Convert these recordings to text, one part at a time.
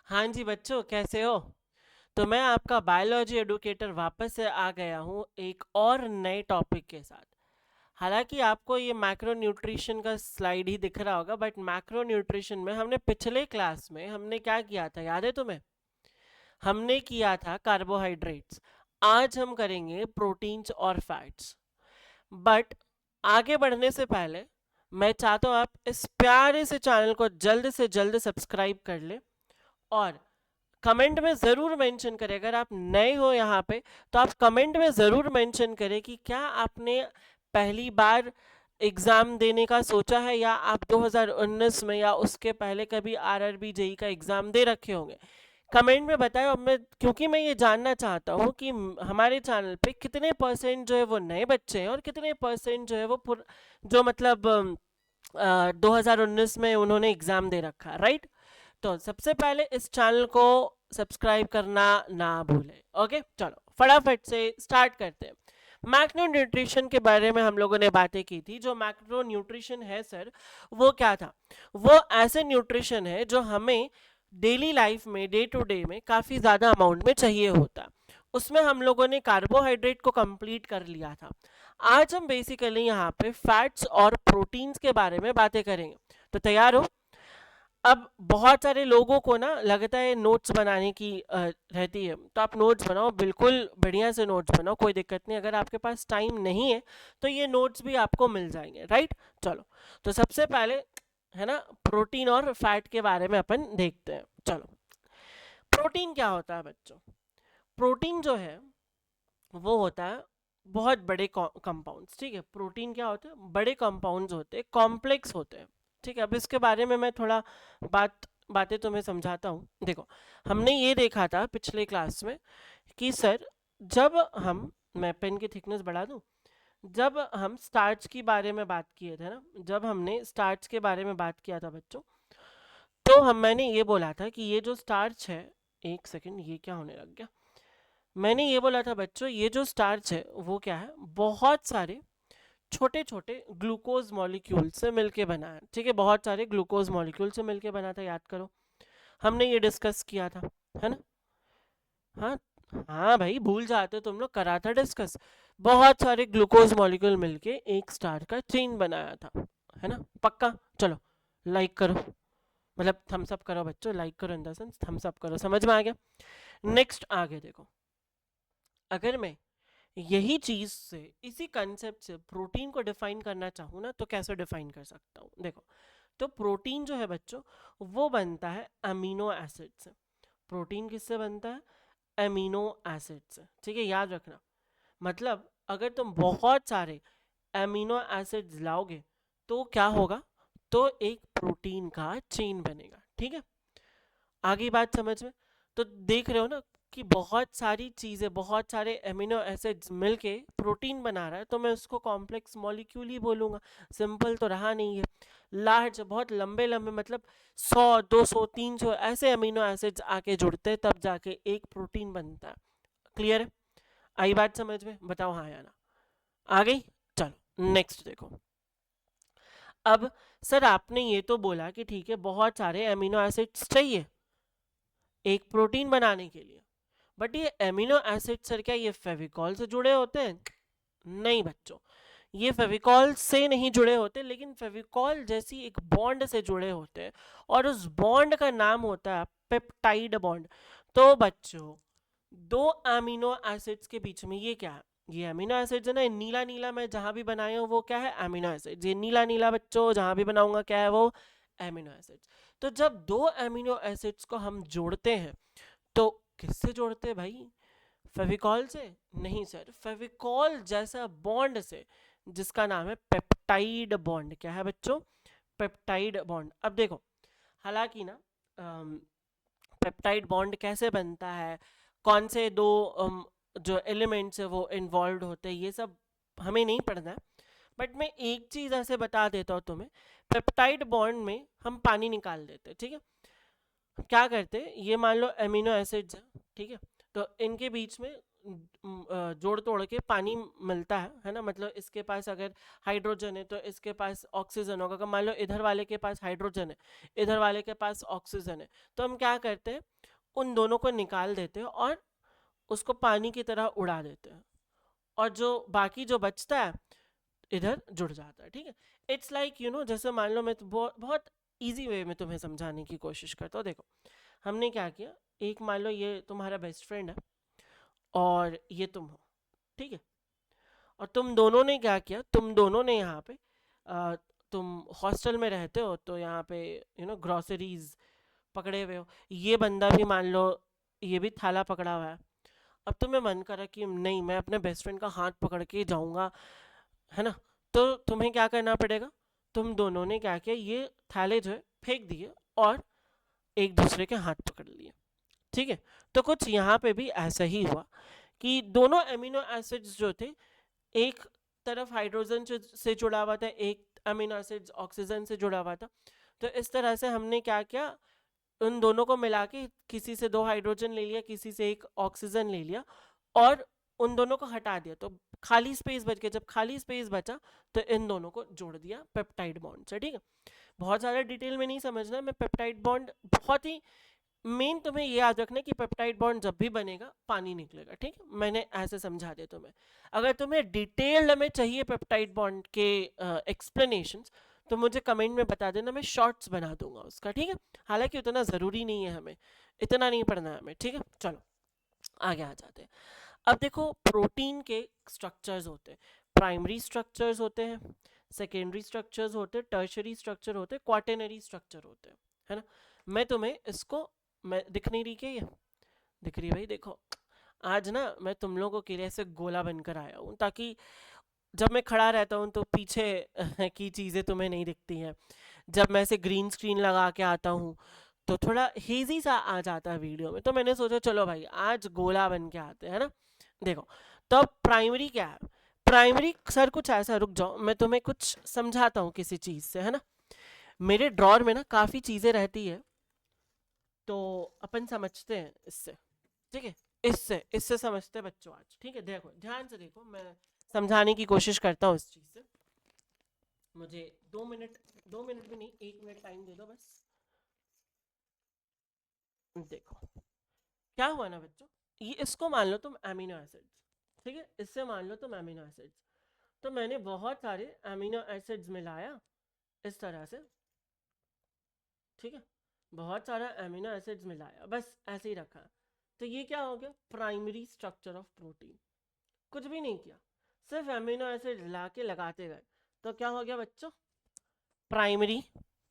हाँ जी बच्चों, कैसे हो? तो मैं आपका बायोलॉजी एडुकेटर वापस से आ गया हूँ एक और नए टॉपिक के साथ। हालांकि आपको ये मैक्रो न्यूट्रिशन का स्लाइड ही दिख रहा होगा, बट मैक्रो न्यूट्रिशन में हमने पिछले क्लास में हमने क्या किया था, याद है तुम्हें? हमने किया था कार्बोहाइड्रेट्स। आज हम करेंगे प्रोटीन्स और फैट्स। बट आगे बढ़ने से पहले मैं चाहता हूँ आप इस प्यारे से चैनल को जल्द से जल्द सब्सक्राइब कर ले, और कमेंट में ज़रूर मेंशन करें। अगर आप नए हो यहाँ पे तो आप कमेंट में ज़रूर मेंशन करें कि क्या आपने पहली बार एग्ज़ाम देने का सोचा है, या आप 2019 में या उसके पहले कभी आरआरबी जेई का एग्ज़ाम दे रखे होंगे। कमेंट में बताएं। और मैं, क्योंकि मैं ये जानना चाहता हूँ कि हमारे चैनल पे कितने परसेंट जो है वो नए बच्चे हैं और कितने परसेंट जो है वो जो मतलब 2019 में उन्होंने एग्ज़ाम दे रखा, राइट? तो सबसे पहले इस चैनल को सब्सक्राइब करना ना भूलें। ओके, चलो फटाफट से स्टार्ट करते हैं। मैक्रो न्यूट्रिशन के बारे में हम लोगों ने बातें की थी। जो मैक्रो न्यूट्रिशन है सर, वो क्या था? वो ऐसे न्यूट्रिशन है जो हमें डेली लाइफ में, डे टू डे में काफ़ी ज़्यादा अमाउंट में चाहिए होता। उसमें हम लोगों ने कार्बोहाइड्रेट को कंप्लीट कर लिया था। आज हम बेसिकली यहाँ पे फैट्स और प्रोटीन्स के बारे में बातें करेंगे। तो तैयार हो? अब बहुत सारे लोगों को ना लगता है नोट्स बनाने की रहती है, तो आप नोट्स बनाओ, बिल्कुल बढ़िया से नोट्स बनाओ, कोई दिक्कत नहीं। अगर आपके पास टाइम नहीं है तो ये नोट्स भी आपको मिल जाएंगे, राइट? चलो, तो सबसे पहले है ना, प्रोटीन और फैट के बारे में अपन देखते हैं। चलो, प्रोटीन क्या होता है बच्चों? प्रोटीन जो है वो होता है बहुत बड़े कंपाउंड्स। ठीक है, प्रोटीन क्या होते हैं? बड़े कंपाउंड्स होते हैं, कॉम्प्लेक्स होते हैं। ठीक है, अब इसके बारे में मैं थोड़ा बातें तुम्हें समझाता हूँ। देखो, हमने ये देखा था पिछले क्लास में कि सर, जब हम, मैं पेन की थिकनेस बढ़ा दूँ, जब हम स्टार्च के बारे में बात किए थे ना, जब हमने स्टार्च के बारे में बात किया था बच्चों, तो मैंने ये बोला था कि ये जो स्टार्च है, एक सेकेंड, ये क्या होने लग गया? मैंने ये बोला था बच्चों, ये जो स्टार्च है वो क्या है? बहुत सारे छोटे छोटे ग्लूकोज मॉलिक्यूल से मिलके बना है। ठीक है, बहुत सारे ग्लूकोज मॉलिक्यूल से मिलके बना था, याद करो, हमने ये डिस्कस किया था, है ना? हाँ, हाँ भाई, भूल जाते हो तुम लोग, करा था डिस्कस। बहुत सारे ग्लूकोज मॉलिक्यूल मिलके एक स्टार का चेन बनाया था, है ना? पक्का? चलो, लाइक करो, मतलब थम्स अप करो बच्चों, लाइक करो in the sense thumbs up करो। समझ में आ गया? नेक्स्ट आगे देखो, अगर मैं यही चीज से, इसी कंसेप्ट से प्रोटीन को डिफाइन करना चाहूँ ना, तो कैसे डिफाइन कर सकता हूँ? देखो, तो प्रोटीन जो है बच्चों, वो बनता है अमीनो एसिड से। प्रोटीन किससे बनता है? अमीनो एसिड से। ठीक है, याद रखना। मतलब अगर तुम बहुत सारे अमीनो एसिड्स लाओगे तो क्या होगा? तो एक प्रोटीन का चेन बनेगा। ठीक है, आगे बात समझ में? तो देख रहे हो ना कि बहुत सारी चीज़ें, बहुत सारे अमीनो एसिड्स मिलके प्रोटीन बना रहा है, तो मैं उसको कॉम्प्लेक्स मॉलिक्यूल ही बोलूँगा। सिंपल तो रहा नहीं है। लार्ज, बहुत लंबे लंबे, मतलब 100, 200, 300 ऐसे अमीनो एसिड्स आके जुड़ते हैं, तब जाके एक प्रोटीन बनता है। क्लियर है? आई बात समझ में? बताओ हाँ या ना। आ गई? चलो नेक्स्ट देखो। अब सर, आपने ये तो बोला कि ठीक है, बहुत सारे अमीनो एसिड्स चाहिए एक प्रोटीन बनाने के लिए, बट ये एमिनो एसिड सर, क्या ये फेविकॉल से जुड़े होते हैं? नहीं बच्चों, ये फेविकॉल से नहीं जुड़े होते, लेकिन फेविकॉल जैसी एक बॉन्ड से जुड़े होते हैं, और उस बॉन्ड का नाम होता है पेप्टाइड बॉन्ड। तो बच्चों, दो अमीनो एसिड्स के बीच में ये क्या है? ये अमीनो एसिड्स है ना, नीला नीला मैं जहां भी बनाया हूँ वो क्या है? Amino acids. ये नीला नीला बच्चों जहां भी बनाऊंगा क्या है? वो अमीनो एसिड्स। तो जब दो अमीनो एसिड्स को हम जोड़ते हैं, तो किससे जोड़ते हैं भाई? फेविकॉल से? नहीं सर, फेविकॉल जैसा बॉन्ड से, जिसका नाम है पेप्टाइड बॉन्ड। क्या है बच्चों? Peptide bond. अब देखो, हालांकि ना, पेप्टाइड बॉन्ड कैसे बनता है, कौन से दो जो एलिमेंट्स है वो इन्वॉल्व होते हैं, ये सब हमें नहीं पढ़ना है। बट मैं एक चीज़ ऐसे बता देता हूँ तुम्हें। पेप्टाइड बॉन्ड में हम पानी निकाल देते हैं। ठीक है, क्या करते हैं, ये मान लो अमीनो एसिड्स है, ठीक है, तो इनके बीच में जोड़ तोड़ के पानी मिलता है ना, मतलब इसके पास अगर हाइड्रोजन है तो इसके पास ऑक्सीजन होगा। अगर मान लो इधर वाले के पास हाइड्रोजन है, इधर वाले के पास ऑक्सीजन है, तो हम क्या करते हैं, उन दोनों को निकाल देते हैं और उसको पानी की तरह उड़ा देते हैं, और जो बाकी जो बचता है इधर जुड़ जाता है। ठीक है, इट्स लाइक यू नो, जैसे मान लो मैं तो बहुत इजी वे में तुम्हें समझाने की कोशिश करता हूँ। देखो हमने क्या किया, एक मान लो ये तुम्हारा बेस्ट फ्रेंड है और ये तुम हो, ठीक है, और तुम दोनों ने क्या किया, तुम दोनों ने यहाँ पे तुम हॉस्टल में रहते हो तो यहाँ पे यू नो ग्रोसरीज पकड़े हुए हो, ये बंदा भी मान लो ये भी थाला पकड़ा हुआ है। अब तुम्हें मन करा कि नहीं मैं अपने बेस्ट फ्रेंड का हाथ पकड़ के जाऊंगा, है ना, तो तुम्हें क्या करना पड़ेगा, तुम दोनों ने क्या किया, ये थैले जो है फेंक दिए और एक दूसरे के हाथ पकड़ लिए। ठीक है, तो कुछ यहाँ पे भी ऐसा ही हुआ कि दोनों अमीनो एसिड्स जो थे, एक तरफ हाइड्रोजन से जुड़ा हुआ था, एक अमीनो एसिड्स ऑक्सीजन से जुड़ा हुआ था। तो इस तरह से हमने क्या किया, उन दोनों को मिला के किसी से 2 हाइड्रोजन ले लिया, किसी से 1 ऑक्सीजन ले लिया और उन दोनों को हटा दिया, तो खाली स्पेस बच गया। जब खाली स्पेस बचा तो इन दोनों को जोड़ दिया पेप्टाइड बॉन्ड से। ठीक है, बहुत ज़्यादा डिटेल में नहीं समझना, मैं पेप्टाइड बॉन्ड बहुत ही मेन तुम्हें ये याद रखना है कि पेप्टाइड बॉन्ड जब भी बनेगा पानी निकलेगा। ठीक है, मैंने ऐसे समझा दिया तुम्हें। अगर तुम्हें डिटेल्ड में चाहिए पेप्टाइड बॉन्ड के एक्सप्लेनेशंस तो मुझे कमेंट में बता देना, मैं शॉर्ट्स बना दूंगा उसका। ठीक है, हालांकि उतना ज़रूरी नहीं है, हमें इतना नहीं पढ़ना है हमें। ठीक है, चलो आगे आ जाते हैं। अब देखो प्रोटीन के स्ट्रक्चर्स होते हैं, प्राइमरी स्ट्रक्चर्स होते हैं, सेकेंडरी स्ट्रक्चर्स होते हैं, टर्शरी स्ट्रक्चर होते हैं, क्वाटरनरी स्ट्रक्चर होते हैं, है ना। मैं तुम्हें इसको, मैं दिख नहीं रही क्या, ये दिख रही भाई, देखो आज ना मैं तुम लोगों के लिए ऐसे गोला बनकर आया हूँ ताकि जब मैं खड़ा रहता हूँ तो पीछे की चीज़ें तुम्हें नहीं दिखती हैं, जब मैं ऐसे ग्रीन स्क्रीन लगा के आता हूँ तो थोड़ा हेजी सा आ जाता है वीडियो में, तो मैंने सोचा चलो भाई आज गोला बन के आते हैं ना। देखो तो अब प्राइमरी क्या है, प्राइमरी सर कुछ ऐसा, रुक जाओ मैं तुम्हें कुछ समझाता हूँ किसी चीज़ से, है ना। मेरे ड्रॉर में ना काफ़ी चीज़ें रहती है तो अपन समझते हैं इससे। ठीक है, इससे इससे समझते हैं बच्चों आज। ठीक है, देखो ध्यान से देखो, मैं समझाने की कोशिश करता हूँ इस चीज़ से। मुझे 2 मिनट, 2 मिनट भी नहीं, 1 मिनट टाइम दे दो बस। देखो क्या हुआ ना बच्चों, ये इसको मान लो तुम अमीनो एसिड्स, ठीक है, इससे मान लो तुम अमीनो एसिड्स, तो मैंने बहुत सारे अमीनो एसिड्स मिलाया इस तरह से। ठीक है, बहुत सारा अमीनो एसिड्स मिलाया, बस ऐसे ही रखा, तो ये क्या हो गया, प्राइमरी स्ट्रक्चर ऑफ प्रोटीन। कुछ भी नहीं किया, सिर्फ अमीनो एसिड ला के लगाते गए, तो क्या हो गया बच्चों, प्राइमरी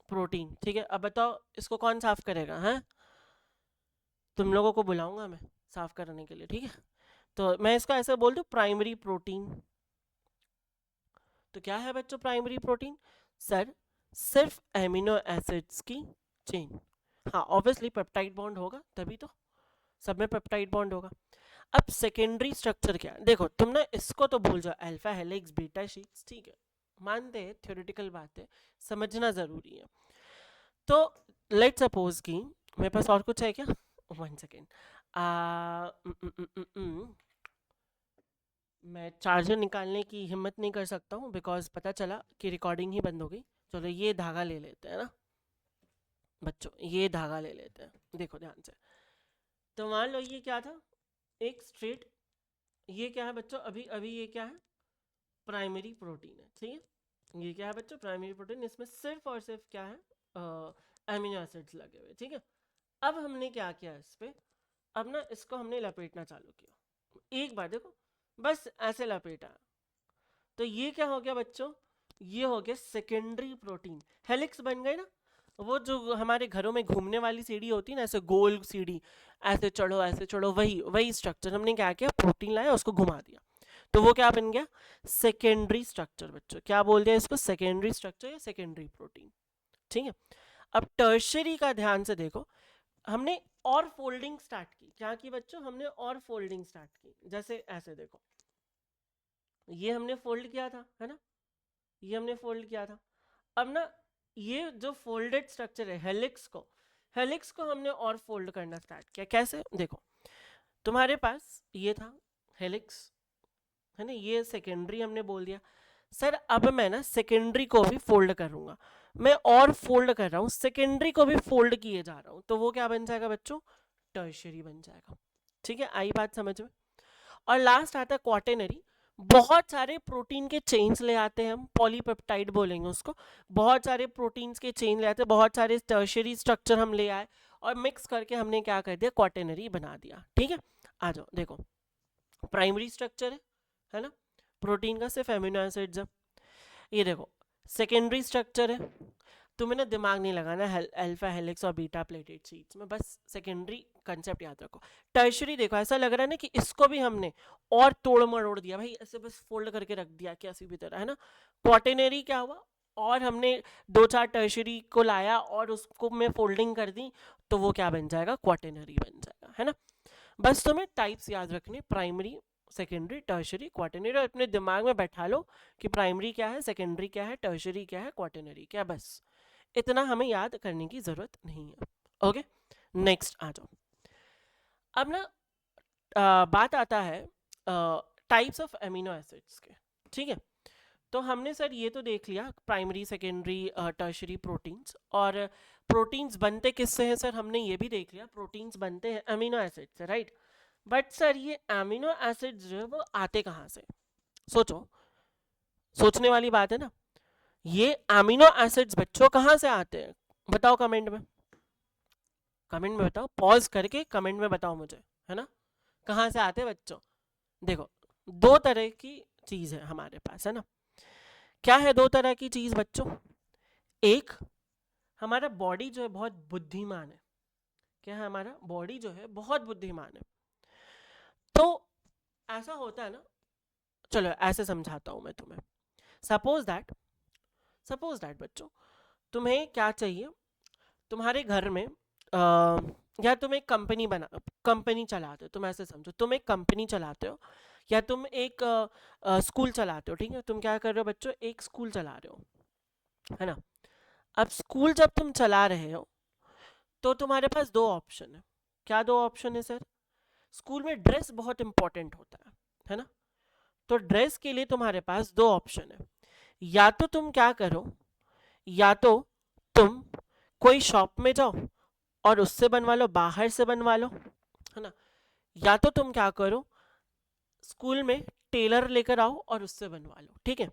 प्रोटीन। ठीक है, अब बताओ इसको कौन साफ करेगा, हैं तुम लोगों को बुलाऊंगा मैं साफ करने के लिए। ठीक है, तो मैं इसका ऐसे बोल दूं प्राइमरी प्रोटीन। तो क्या है बच्चों प्राइमरी प्रोटीन, सर सिर्फ एमिनो एसिड्स की चेन। हाँ ऑब्वियसली पेप्टाइड बॉन्ड होगा तभी तो, सब में पेप्टाइड बॉन्ड होगा। अब सेकेंडरी स्ट्रक्चर क्या है, देखो तुम ना इसको तो भूल जाओ, अल्फा हेलिक्स बीटा शीट्स, ठीक है, मानते हैं थ्योरेटिकल बात है, समझना ज़रूरी है। तो लेट सपोज कि मेरे पास और कुछ है क्या, 1 सेकेंड, मैं चार्जर निकालने की हिम्मत नहीं कर सकता हूँ बिकॉज पता चला कि रिकॉर्डिंग ही बंद हो गई। चलो ये धागा ले लेते हैं ना बच्चों, ये धागा ले लेते हैं, देखो ध्यान से। तो मान लो ये क्या था, एक स्ट्रेट, ये क्या है बच्चों, अभी अभी ये क्या है, प्राइमरी प्रोटीन है। ठीक है, ये क्या है बच्चों, प्राइमरी प्रोटीन, इसमें सिर्फ और सिर्फ क्या है, अमीनो एसिड्स लगे हुए। ठीक है, अब हमने क्या किया इस पे, अब ना इसको हमने लपेटना चालू किया, एक बार देखो बस ऐसे लपेटा, तो ये क्या हो गया बच्चों, ये हो गया सेकेंडरी प्रोटीन, हेलिक्स बन गए ना, वो जो हमारे घरों में घूमने वाली सीढ़ी होती है ना, ऐसे गोल सीढ़ी, ऐसे चढ़ो, वही वही स्ट्रक्चर हमने क्या किया, प्रोटीन लाया उसको घुमा दिया, तो वो क्या बन गया, सेकेंडरी स्ट्रक्चर। बच्चों क्या बोल दिया इसको, सेकेंडरी स्ट्रक्चर या सेकेंडरी प्रोटीन। ठीक है, अब टर्शरी का ध्यान से देखो, हमने और फोल्डिंग स्टार्ट की, क्या की बच्चों, हमने और फोल्डिंग स्टार्ट की, जैसे ऐसे देखो, ये हमने फोल्ड किया था, है ना, ये हमने फोल्ड किया था। अब ना ये जो फोल्डेड स्ट्रक्चर है हेलिक्स को हमने और फोल्ड करना स्टार्ट किया, कैसे देखो, तुम्हारे पास ये था, हेलिक्स, है ना, ये सेकेंडरी हमने बोल दिया। सर अब मैं ना सेकेंडरी को भी फोल्ड करूंगा, मैं और फोल्ड कर रहा हूँ, सेकेंडरी को भी फोल्ड किए जा रहा हूँ, तो वो क्या बन जाएगा बच्चों, टर्शियरी बन जाएगा। ठीक है, आई बात समझ में। और लास्ट आता है क्वाटेनरी। बहुत सारे प्रोटीन के चेन्स ले आते हैं हम, पॉलीपेप्टाइड बोलेंगे उसको। बहुत सारे प्रोटीन्स के चेन ले आते हैं, बहुत सारे टर्शियरी स्ट्रक्चर हम ले आए और मिक्स करके हमने क्या कर दिया, क्वाटेनरी बना दिया। ठीक है, आ जाओ देखो, प्राइमरी स्ट्रक्चर है ना, प्रोटीन का सिर्फ एमिनो एसिड्स है। ये देखो सेकेंडरी स्ट्रक्चर है, तुम्हें ना दिमाग नहीं लगाना अल्फा हेलिक्स और बीटा प्लेटेड शीट्स में, बस सेकेंडरी कंसेप्ट याद रखो। टर्शियरी देखो ऐसा लग रहा है ना कि इसको भी हमने और तोड़ मरोड़ दिया भाई, ऐसे बस फोल्ड करके रख दिया कैसी भी तरह, है ना। क्वाटेनरी क्या हुआ, और हमने दो चार टर्शियरी को लाया और उसको में फोल्डिंग कर दी, तो वो क्या बन जाएगा, क्वाटेनरी बन जाएगा, है ना। बस तुम्हें टाइप्स याद रखने, प्राइमरी, सेकेंडरी, टर्शियरी, क्वाटेनरी, और अपने दिमाग में बैठा लो कि प्राइमरी क्या है, सेकेंडरी क्या है, टर्शियरी क्या है, क्वाटेनरी क्या है, बस इतना हमें याद करने की जरूरत नहीं है। ओके, नेक्स्ट आ जाओ। अब ना बात आता है टाइप्स ऑफ एमिनो एसिड्स के। ठीक है, तो हमने सर ये तो देख लिया प्राइमरी, सेकेंडरी, टर्शियरी प्रोटीन्स, और प्रोटीन्स बनते किससे हैं सर, हमने ये भी देख लिया प्रोटीन्स बनते हैं अमीनो एसिड से, राइट। बट सर ये अमीनो एसिड्स जो है वो आते कहाँ से, सोचो, सोचने वाली बात है ना। ये अमीनो एसिड्स बच्चों कहाँ से आते हैं, बताओ कमेंट में, कमेंट में बताओ, पॉज करके कमेंट में बताओ मुझे, है ना, कहाँ से आते हैं बच्चों। देखो दो तरह की चीज है हमारे पास, है ना। क्या है दो तरह की चीज बच्चों, एक हमारा बॉडी जो है बहुत बुद्धिमान है, क्या है, हमारा बॉडी जो है बहुत बुद्धिमान है। तो ऐसा होता है ना, चलो ऐसे समझाता हूं मैं तुम्हें। सपोज दैट बच्चों, तुम्हें क्या चाहिए, तुम्हारे घर में या तुम एक कंपनी चलाते हो, तुम ऐसे समझो तुम एक कंपनी चलाते हो, या तुम एक स्कूल चलाते हो। ठीक है, तुम क्या कर रहे हो बच्चों, एक स्कूल चला रहे हो, है ना। अब स्कूल जब तुम चला रहे हो तो तुम्हारे पास दो ऑप्शन है। क्या दो ऑप्शन है सर, स्कूल में ड्रेस बहुत इंपॉर्टेंट होता है ना। तो ड्रेस के लिए तुम्हारे पास दो ऑप्शन है, या तो तुम क्या करो, या तो तुम कोई शॉप में जाओ और उससे बनवा लो, बाहर से बनवा लो, है ना। या तो तुम क्या करो, स्कूल में टेलर लेकर आओ और उससे बनवा लो। ठीक है,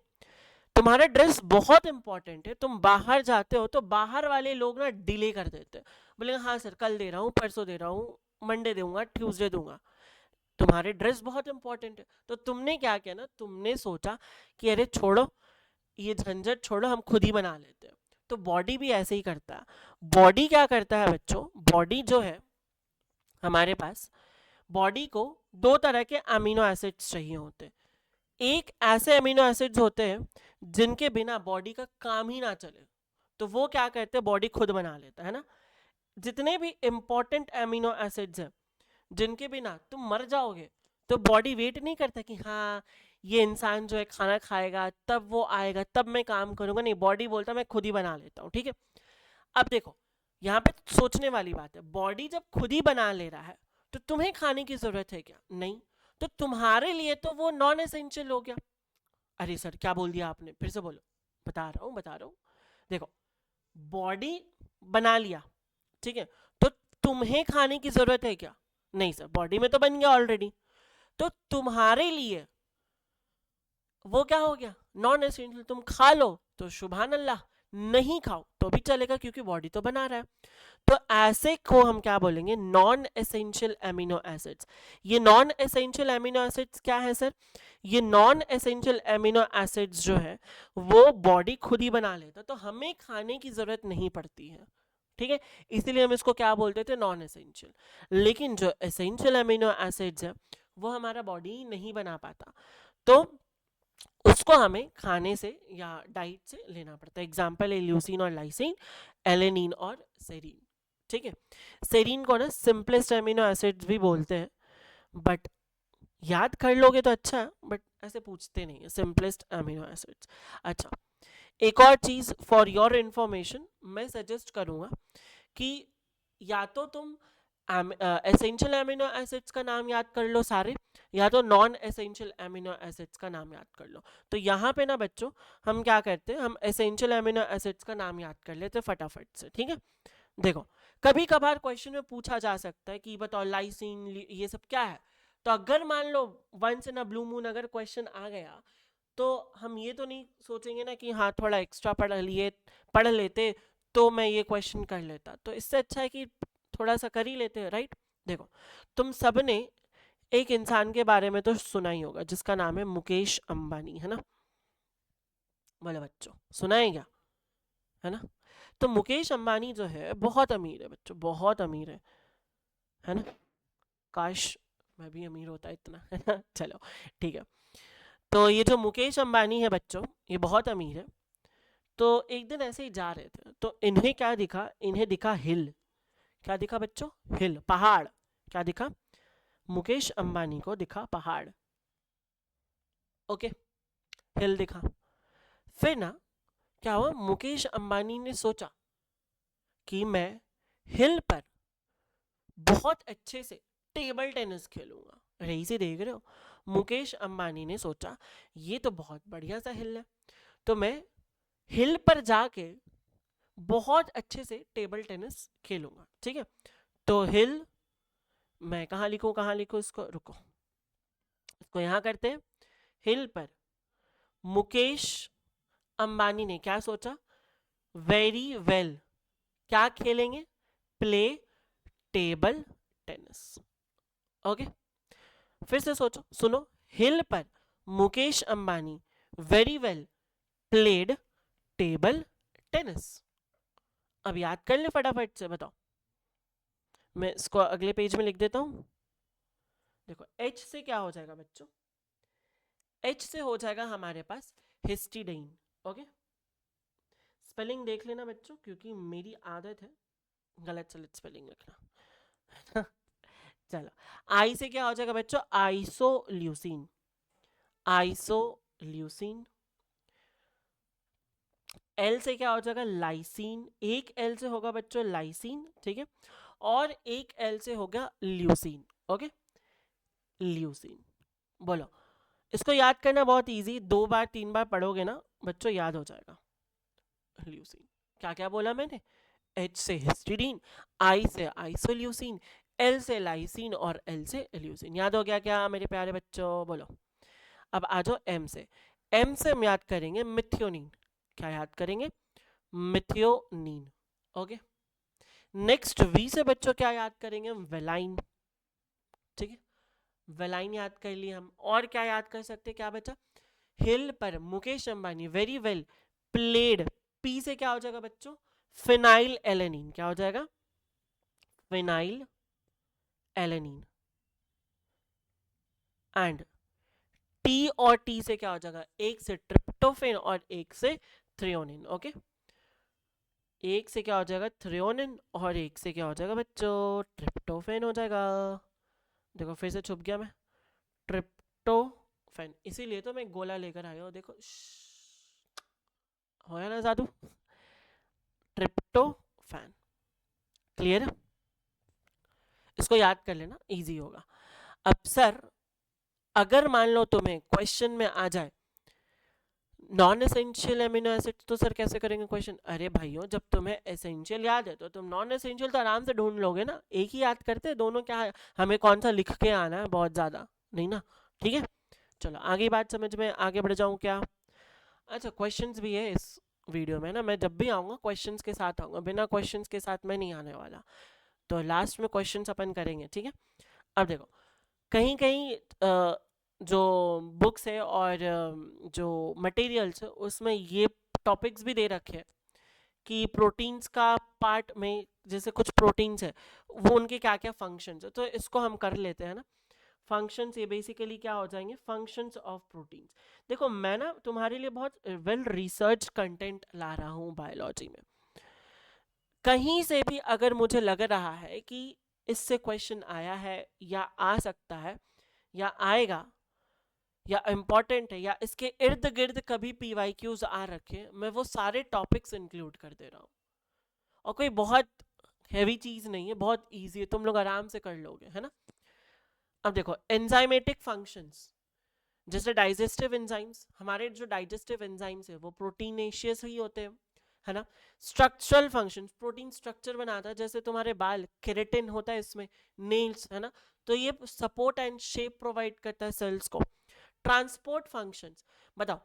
तुम्हारा ड्रेस बहुत इंपॉर्टेंट है, तुम बाहर जाते हो तो बाहर वाले लोग ना डिले कर देते हैं, बोलेंगे हाँ सर कल दे रहा हूँ, परसों दे रहा हूँ, मंडे दूंगा, ट्यूसडे दूंगा। तुम्हारे ड्रेस बहुत इंपॉर्टेंट है, तो तुमने क्या किया ना, तुमने सोचा कि अरे छोड़ो ये झंझट छोड़ो, हम खुद ही बना लेते हैं। तो बॉडी भी ऐसे ही करता है। बॉडी क्या करता है बच्चों, बॉडी जो है हमारे पास, बॉडी को दो तरह के अमीनो एसिड्स चाहिए होते हैं। एक ऐसे अमीनो एसिड्स होते हैं जिनके बिना बॉडी का काम ही ना चले, तो वो क्या करते हैं, बॉडी खुद बना लेता है ना। जितने भी इंपॉर्टेंट अमीनो एसिड्स हैं जिनके बिना तुम मर जाओगे, तो बॉडी वेट नहीं करता कि हाँ ये इंसान जो है खाना खाएगा तब वो आएगा तब मैं काम करूंगा, नहीं, बॉडी बोलता मैं खुद ही बना लेता हूँ। ठीक है, अब देखो यहाँ पे सोचने वाली बात है, बॉडी जब खुद ही बना ले रहा है तो तुम्हें खाने की जरूरत है क्या, नहीं, तो तुम्हारे लिए तो वो नॉन एसेंशियल हो गया। अरे सर क्या बोल दिया आपने, फिर से बोलो, बता रहा हूँ, देखो बॉडी बना लिया, ठीक है, तो तुम्हें खाने की जरूरत है क्या, नहीं सर, बॉडी में तो बन गया ऑलरेडी, तो तुम्हारे लिए वो क्या हो गया, नॉन एसेंशियल। तुम खा लो तो शुभान अल्लाह, नहीं खाओ तो भी चलेगा क्योंकि बॉडी तो बना रहा है। तो ऐसे को हम क्या बोलेंगे, नॉन एसेंशियल एमिनो एसिड्स। ये नॉन एसेंशियल एमिनो एसिड्स क्या है सर, ये नॉन एसेंशियल एमिनो एसिड्स जो है वो बॉडी खुद ही बना लेता, तो हमें खाने की जरूरत नहीं पड़ती है। ठीक है, इसीलिए हम इसको क्या बोलते थे, नॉन एसेंशियल। लेकिन जो एसेंशियल एमिनो एसिड्स है वो हमारा बॉडी नहीं बना पाता, तो उसको हमें खाने से या डाइट से लेना पड़ता है। एग्जाम्पल है ल्यूसीन और लाइसिन, एलेनिन और सेरीन। ठीक है, सेरीन को ना सिंपलेस्ट एमिनो एसिड्स भी बोलते हैं, बट याद कर लोगे तो अच्छा है, बट ऐसे पूछते नहीं है, सिंपलेस्ट एमिनो एसिड्स। अच्छा, एक और चीज फॉर योर इंफॉर्मेशन मैं सजेस्ट करूंगा कि या तो तुम एसेंशियल एमिनो एसिड्स का नाम याद कर लो सारे, या तो नॉन एसेंशियल एमिनो एसिड्स का नाम याद कर लो। तो यहाँ पे ना बच्चों हम क्या करते हैं, हम एसेंशियल एमिनो एसिड्स का नाम याद कर लेते हैं फटाफट से, ठीक है। देखो कभी कभार क्वेश्चन में पूछा जा सकता है कि बताओ लाइसिन ये सब क्या है। तो अगर मान लो once in a blue moon अगर क्वेश्चन आ गया तो हम ये तो नहीं सोचेंगे ना कि हाँ थोड़ा एक्स्ट्रा पढ़ लेते तो मैं ये क्वेश्चन कर लेता। तो इससे अच्छा है कि थोड़ा सा कर ही लेते हैं, राइट। देखो तुम सब ने एक इंसान के बारे में तो सुना ही होगा जिसका नाम है मुकेश अंबानी, है ना। बोले बच्चों सुना है क्या, है ना। तो मुकेश अंबानी जो है बहुत अमीर है बच्चों, बहुत अमीर है ना। काश मैं भी अमीर होता इतना, है ना। चलो ठीक है। तो ये जो मुकेश अंबानी है बच्चों ये बहुत अमीर है। तो एक दिन ऐसे ही जा रहे थे तो इन्हें क्या दिखा, इन्हें दिखा हिल। क्या दिखा बच्चों, हिल, पहाड़। क्या दिखा, मुकेश अंबानी को दिखा पहाड़, ओके, हिल दिखा। फिर ना क्या हुआ, मुकेश अंबानी ने सोचा कि मैं हिल पर बहुत अच्छे से टेबल टेनिस खेलूंगा। रही से देख रहे हो, मुकेश अंबानी ने सोचा ये तो बहुत बढ़िया सा हिल है, तो मैं हिल पर जाके बहुत अच्छे से टेबल टेनिस खेलूंगा, ठीक है। तो हिल मैं कहाँ लिखूं इसको, रुको इसको यहाँ करते हैं। हिल पर मुकेश अंबानी ने क्या सोचा, वेरी वेल क्या खेलेंगे, प्ले टेबल टेनिस, ओके। फिर से सोचो, सुनो, हिल पर Mukesh Ambani very well played table tennis. अब याद कर ले फटाफट से, बताओ। मैं इसको अगले पेज में लिख देता हूं। देखो एच से क्या हो जाएगा बच्चों, एच से हो जाएगा हमारे पास हिस्टीडाइन, ओके। स्पेलिंग देख लेना बच्चों क्योंकि मेरी आदत है गलत सलत स्पेलिंग लिखना। चलो आई से क्या हो जाएगा बच्चों, आइसोल्यूसिन, आइसोल्यूसिन। एल से क्या हो जाएगा, लाइसिन, एक एल से होगा बच्चों लाइसिन, ठीक है। और एक एल से होगा ल्यूसिन, ओके, ल्यूसिन। बोलो इसको याद करना बहुत इजी, 2 बार 3 बार पढ़ोगे ना बच्चों याद हो जाएगा। ल्यूसिन, क्या क्या बोला मैंने, एच से हिस्टीडीन, आई से आइसोल्यूसिन, एल से लाइसिन और एल से ल्यूसिन। याद हो गया क्या मेरे प्यारे बच्चों, बोलो। अब आ जाओ एम से, एम से हम याद करेंगे मिथियोनिन। क्या याद करेंगे, मिथियोनिन, ओके। नेक्स्ट वी से बच्चों क्या याद करेंगे हम, वेलाइन, ठीक है, वेलाइन याद कर लिए हम। और क्या याद कर सकते हैं, क्या बचा, हिल पर Mukesh Ambani very well played, P से क्या हो जाएगा बच्चों, फिनाइल एलेनिन। क्या हो जाएगा, फिनाइल एलेनिन। एंड टी और टी से क्या हो जाएगा, एक से ट्रिप्टोफेन और एक से थ्रियोनिन, ओके। एक से क्या हो जाएगा थ्रियोनिन और एक से क्या हो जाएगा बच्चों, ट्रिप्टोफेन हो जाएगा। देखो फिर से छुप गया मैं, ट्रिप्टोफेन, इसीलिए तो मैं गोला लेकर आया हूँ, देखो हो गया ना जादू, ट्रिप्टोफैन, क्लियर है। इसको याद कर लेना इजी होगा। अब सर अगर मान लो तुम्हें क्वेश्चन में आ जाए नॉन एसेंशियल एमिनो एसिड, तो सर कैसे करेंगे क्वेश्चन, अरे भाइयों जब तुम्हें एसेंशियल याद है तो तुम नॉन एसेंशियल तो आराम से ढूंढ लोगे ना, एक ही याद करते हैं दोनों, क्या है हमें कौन सा लिख के आना है बहुत ज़्यादा नहीं ना, ठीक है। चलो आगे बात समझ में, आगे बढ़ जाऊँ क्या। अच्छा क्वेश्चंस भी है इस वीडियो में ना, मैं जब भी आऊँगा क्वेश्चंस के साथ आऊँगा, बिना क्वेश्चंस के साथ मैं नहीं आने वाला। तो लास्ट में क्वेश्चंस अपन करेंगे, ठीक है। अब देखो कहीं कहीं जो बुक्स है और जो मटेरियल्स है उसमें ये टॉपिक्स भी दे रखे हैं कि प्रोटीन्स का पार्ट में जैसे कुछ प्रोटीन्स है वो उनके क्या क्या फंक्शंस है, तो इसको हम कर लेते हैं ना। फंक्शंस ये बेसिकली क्या हो जाएंगे, फंक्शंस ऑफ प्रोटीन्स। देखो मैं ना तुम्हारे लिए बहुत वेल रिसर्च कंटेंट ला रहा हूँ बायोलॉजी में, कहीं से भी अगर मुझे लग रहा है कि इससे क्वेश्चन आया है या आ सकता है या आएगा या इम्पॉर्टेंट है या इसके इर्द गिर्द कभी PYQs आ रखे, मैं वो सारे टॉपिक्स इंक्लूड कर दे रहा हूँ। और कोई बहुत हैवी चीज़ नहीं है, बहुत इजी है, तुम लोग आराम से कर लोगे, है ना। अब देखो एंजाइमेटिक फंक्शंस, जैसे डाइजेस्टिव एंजाइम्स, हमारे जो डाइजेस्टिव एंजाइम्स है वो प्रोटीनेशियस ही होते हैं, है ना। स्ट्रक्चरल फंक्शंस, प्रोटीन स्ट्रक्चर बनाता है, जैसे तुम्हारे बाल, केराटिन होता है इसमें, नेल्स, है ना, तो ये सपोर्ट एंड शेप प्रोवाइड करता है सेल्स को। ट्रांसपोर्ट फंक्शंस, बताओ,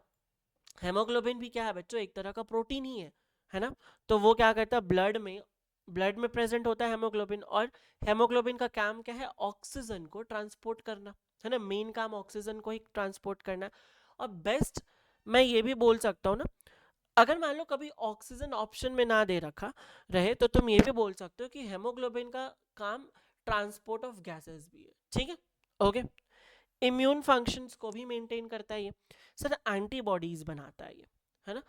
हेमोग्लोबिन भी क्या है बच्चों, एक तरह का प्रोटीन ही है ना। तो वो क्या करता है, ब्लड में प्रेजेंट होता है हेमोग्लोबिन, और हेमोग्लोबिन का काम क्या है, ऑक्सीजन को ट्रांसपोर्ट करना, है ना, मेन काम ऑक्सीजन को ही ट्रांसपोर्ट करना है। और बेस्ट, मैं ये भी बोल सकता हूँ ना, अगर मान लो कभी ऑक्सीजन ऑप्शन में ना दे रखा रहे तो तुम ये भी बोल सकते हो कि हेमोग्लोबिन का काम ट्रांसपोर्ट ऑफ गैसेस भी है, ठीक है, ओके। इम्यून फंक्शंस को भी मेंटेन करता है ये। सर एंटीबॉडीज बनाता है ये, है ना।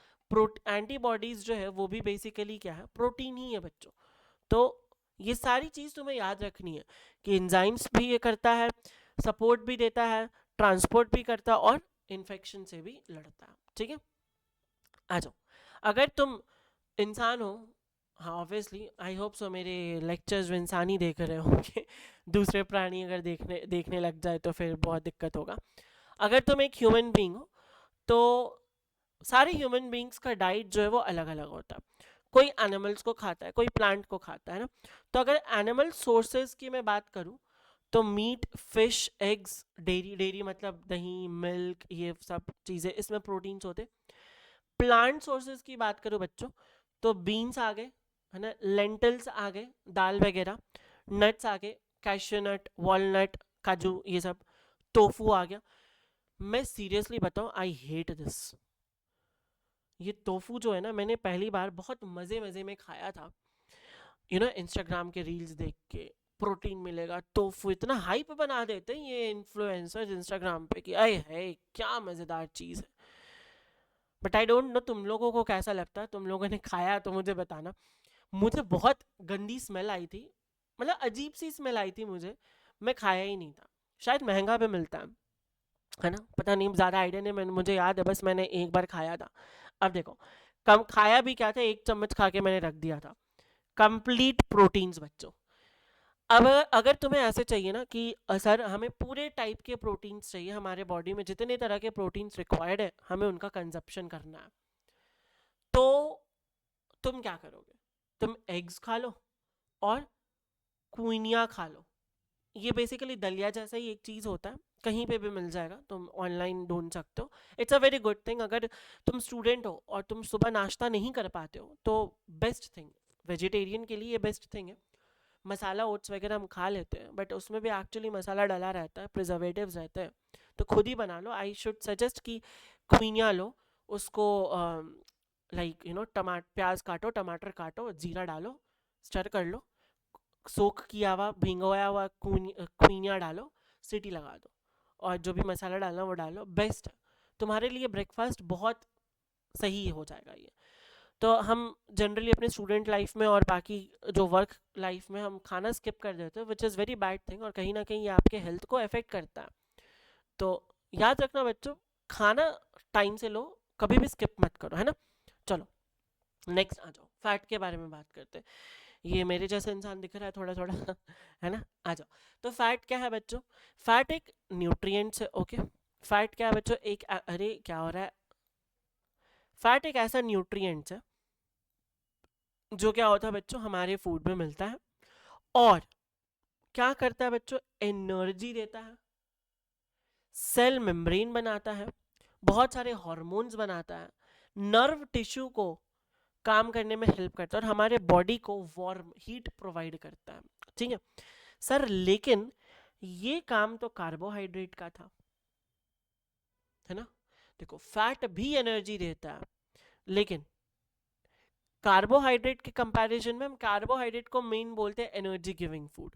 एंटीबॉडीज जो है वो भी बेसिकली क्या है, प्रोटीन ही है बच्चों। तो ये सारी चीज तुम्हें याद रखनी है कि एंजाइम्स भी ये करता है, सपोर्ट भी देता है, ट्रांसपोर्ट भी करता है, और इन्फेक्शन से भी लड़ता है, ठीक है। आ जाओ, अगर तुम इंसान हो, हाँ ऑब्वियसली आई होप सो मेरे लेक्चर्स जो इंसान ही देख रहे होंगे दूसरे प्राणी अगर देखने देखने लग जाए तो फिर बहुत दिक्कत होगा। अगर तुम एक ह्यूमन बीइंग हो तो सारे ह्यूमन बीइंग्स का डाइट जो है वो अलग अलग होता है। कोई एनिमल्स को खाता है, कोई प्लांट को खाता है ना। तो अगर एनिमल सोर्सेज की मैं बात करूं तो meat, fish, eggs, dairy, dairy मतलब दही, मिल्क, ये सब चीज़ें, इसमें प्रोटीन्स होते। प्लांट सोर्सेज की बात करूं बच्चों तो बीन्स आ गए, है ना, लेंटल्स आ गए, दाल वगैरह, नट्स आ गए, कैश्यू नट, वॉलनट, काजू, ये सब, टोफू आ गया। मैं सीरियसली बताऊं, आई हेट दिस। ये टोफू जो है ना, मैंने पहली बार बहुत मज़े मज़े में खाया था, इंस्टाग्राम के रील्स देख के, प्रोटीन मिलेगा, टोफू, इतना हाइप बना देते हैं ये इन्फ्लुएंसर्स इंस्टाग्राम पे कि अरे है क्या मज़ेदार चीज़ है। बट आई डोंट नो तुम लोगों को कैसा लगता है, तुम लोगों ने खाया तो मुझे बताना। मुझे बहुत गंदी स्मेल आई थी, मतलब अजीब सी स्मेल आई थी मुझे, मैं खाया ही नहीं था। शायद महंगा भी मिलता है ना, पता नहीं, ज़्यादा आइडिया नहीं, मैंने, मुझे याद है बस मैंने एक बार खाया था। अब देखो, कम खाया भी क्या था, एक चम्मच खा के मैंने रख दिया था। कंप्लीट प्रोटीन्स बच्चों। अब अगर तुम्हें ऐसे चाहिए ना कि सर हमें पूरे टाइप के प्रोटीन्स चाहिए, हमारे बॉडी में जितने तरह के प्रोटीन्स रिक्वायर्ड है हमें उनका कंजप्शन करना है, तो तुम क्या करोगे, तुम एग्स खा लो और क्विनिया खा लो। ये बेसिकली दलिया जैसा ही एक चीज़ होता है, कहीं पे भी मिल जाएगा, तुम ऑनलाइन ढूंढ सकते हो। It's a very good thing, अगर तुम स्टूडेंट हो और तुम सुबह नाश्ता नहीं कर पाते हो तो बेस्ट थिंग, वेजिटेरियन के लिए ये बेस्ट थिंग है। मसाला ओट्स वगैरह हम खा लेते हैं बट उसमें भी एक्चुअली मसाला डला रहता है, प्रिजर्वेटिव्स रहते हैं, तो खुद ही बना लो। आई शुड सजेस्ट कि क्विनिया लो, उसको लाइक टमाटर, प्याज काटो, टमाटर काटो, जीरा डालो, स्टर कर लो, सोख किया हुआ भिंगोया हुआ क्विनिया डालो, सीटी लगा दो, और जो भी मसाला डालना वो डालो, बेस्ट है तुम्हारे लिए, ब्रेकफास्ट बहुत सही हो जाएगा ये। तो हम जनरली अपने स्टूडेंट लाइफ में और बाकी जो वर्क लाइफ में हम खाना स्किप कर देते हैं, which is very bad thing, और कहीं ना कहीं ये आपके हेल्थ को अफेक्ट करता है। तो याद रखना बच्चों, खाना टाइम से लो, कभी भी स्किप मत करो, है ना। चलो नेक्स्ट आ जाओ, फैट के बारे में बात करते हैं। ये मेरे जैसा इंसान दिख रहा है थोड़ा थोड़ा है ना, आ जाओ। तो फैट क्या है बच्चों, फैट एक न्यूट्रिएंट्स है, ओके। फैट क्या है बच्चों, एक अरे क्या हो रहा है, फैट एक ऐसा न्यूट्रिएंट्स है जो क्या होता है बच्चों, हमारे फूड में मिलता है, और क्या करता है बच्चों, एनर्जी देता है, सेल मेम्ब्रेन बनाता है, बहुत सारे हॉर्मोन्स बनाता है, नर्व टिश्यू को काम करने में हेल्प करता है, और हमारे बॉडी को वार्म हीट प्रोवाइड करता है, ठीक है सर। लेकिन ये काम तो कार्बोहाइड्रेट का था, है ना। देखो फैट भी एनर्जी देता है, लेकिन कार्बोहाइड्रेट के कंपैरिजन में हम कार्बोहाइड्रेट को मेन बोलते हैं एनर्जी गिविंग फूड,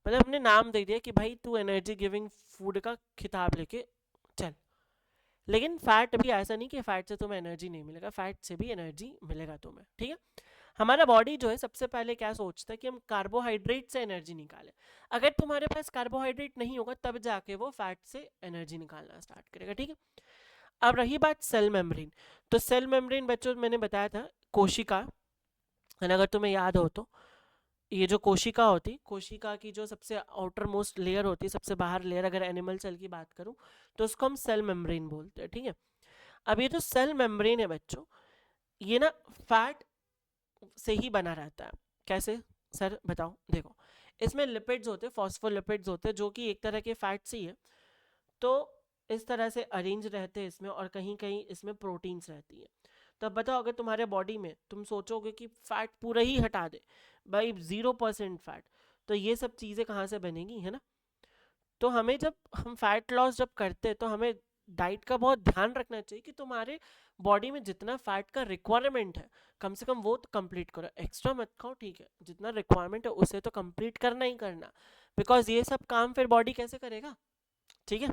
मतलब हमने नाम दे दिया कि भाई तू एनर्जी गिविंग फूड का खिताब लेके चल। लेकिन फैट भी ऐसा नहीं कि फैट से तुम्हें एनर्जी नहीं मिलेगा, फैट से भी एनर्जी मिलेगा तुम्हें, ठीक है। हमारा बॉडी जो है सबसे पहले क्या सोचता है कि हम कार्बोहाइड्रेट से एनर्जी निकालें। अगर तुम्हारे पास कार्बोहाइड्रेट नहीं होगा तब जाके वो फैट से एनर्जी निकालना स्टार्ट करेगा, ठीक है। अब रही बात सेल मेम्ब्रेन, तो सेल मेम्ब्रेन बच्चों मैंने बताया था कोशिका, अगर तुम्हें याद हो तो ये जो कोशिका होती, कोशिका की जो सबसे आउटर मोस्ट लेयर होती है, सबसे बाहर लेयर, अगर एनिमल सेल की बात करूं तो उसको हम सेल मेम्ब्रेन बोलते हैं, ठीक है। अब ये जो सेल मेम्ब्रेन है बच्चों, ये ना फैट से ही बना रहता है। कैसे सर बताओ? देखो, इसमें लिपिड्स होते हैं, फॉस्फोलिपिड्स होते हैं, जो कि एक तरह के फैट्स ही है। तो इस तरह से अरेंज रहते हैं इसमें, और कहीं कहीं इसमें प्रोटीन्स रहती है। तो अब बताओ, अगर तुम्हारे बॉडी में तुम सोचोगे कि फैट पूरा ही हटा दे भाई, 0% फैट, तो ये सब चीज़ें कहाँ से बनेंगी, है ना। तो हमें जब हम फैट लॉस जब करते हैं तो हमें डाइट का बहुत ध्यान रखना चाहिए कि तुम्हारे बॉडी में जितना फैट का रिक्वायरमेंट है कम से कम वो तो कंप्लीट करो, एक्स्ट्रा मत खाओ, ठीक है। जितना रिक्वायरमेंट है उसे तो कंप्लीट करना ही करना, बिकॉज ये सब काम फिर बॉडी कैसे करेगा, ठीक है।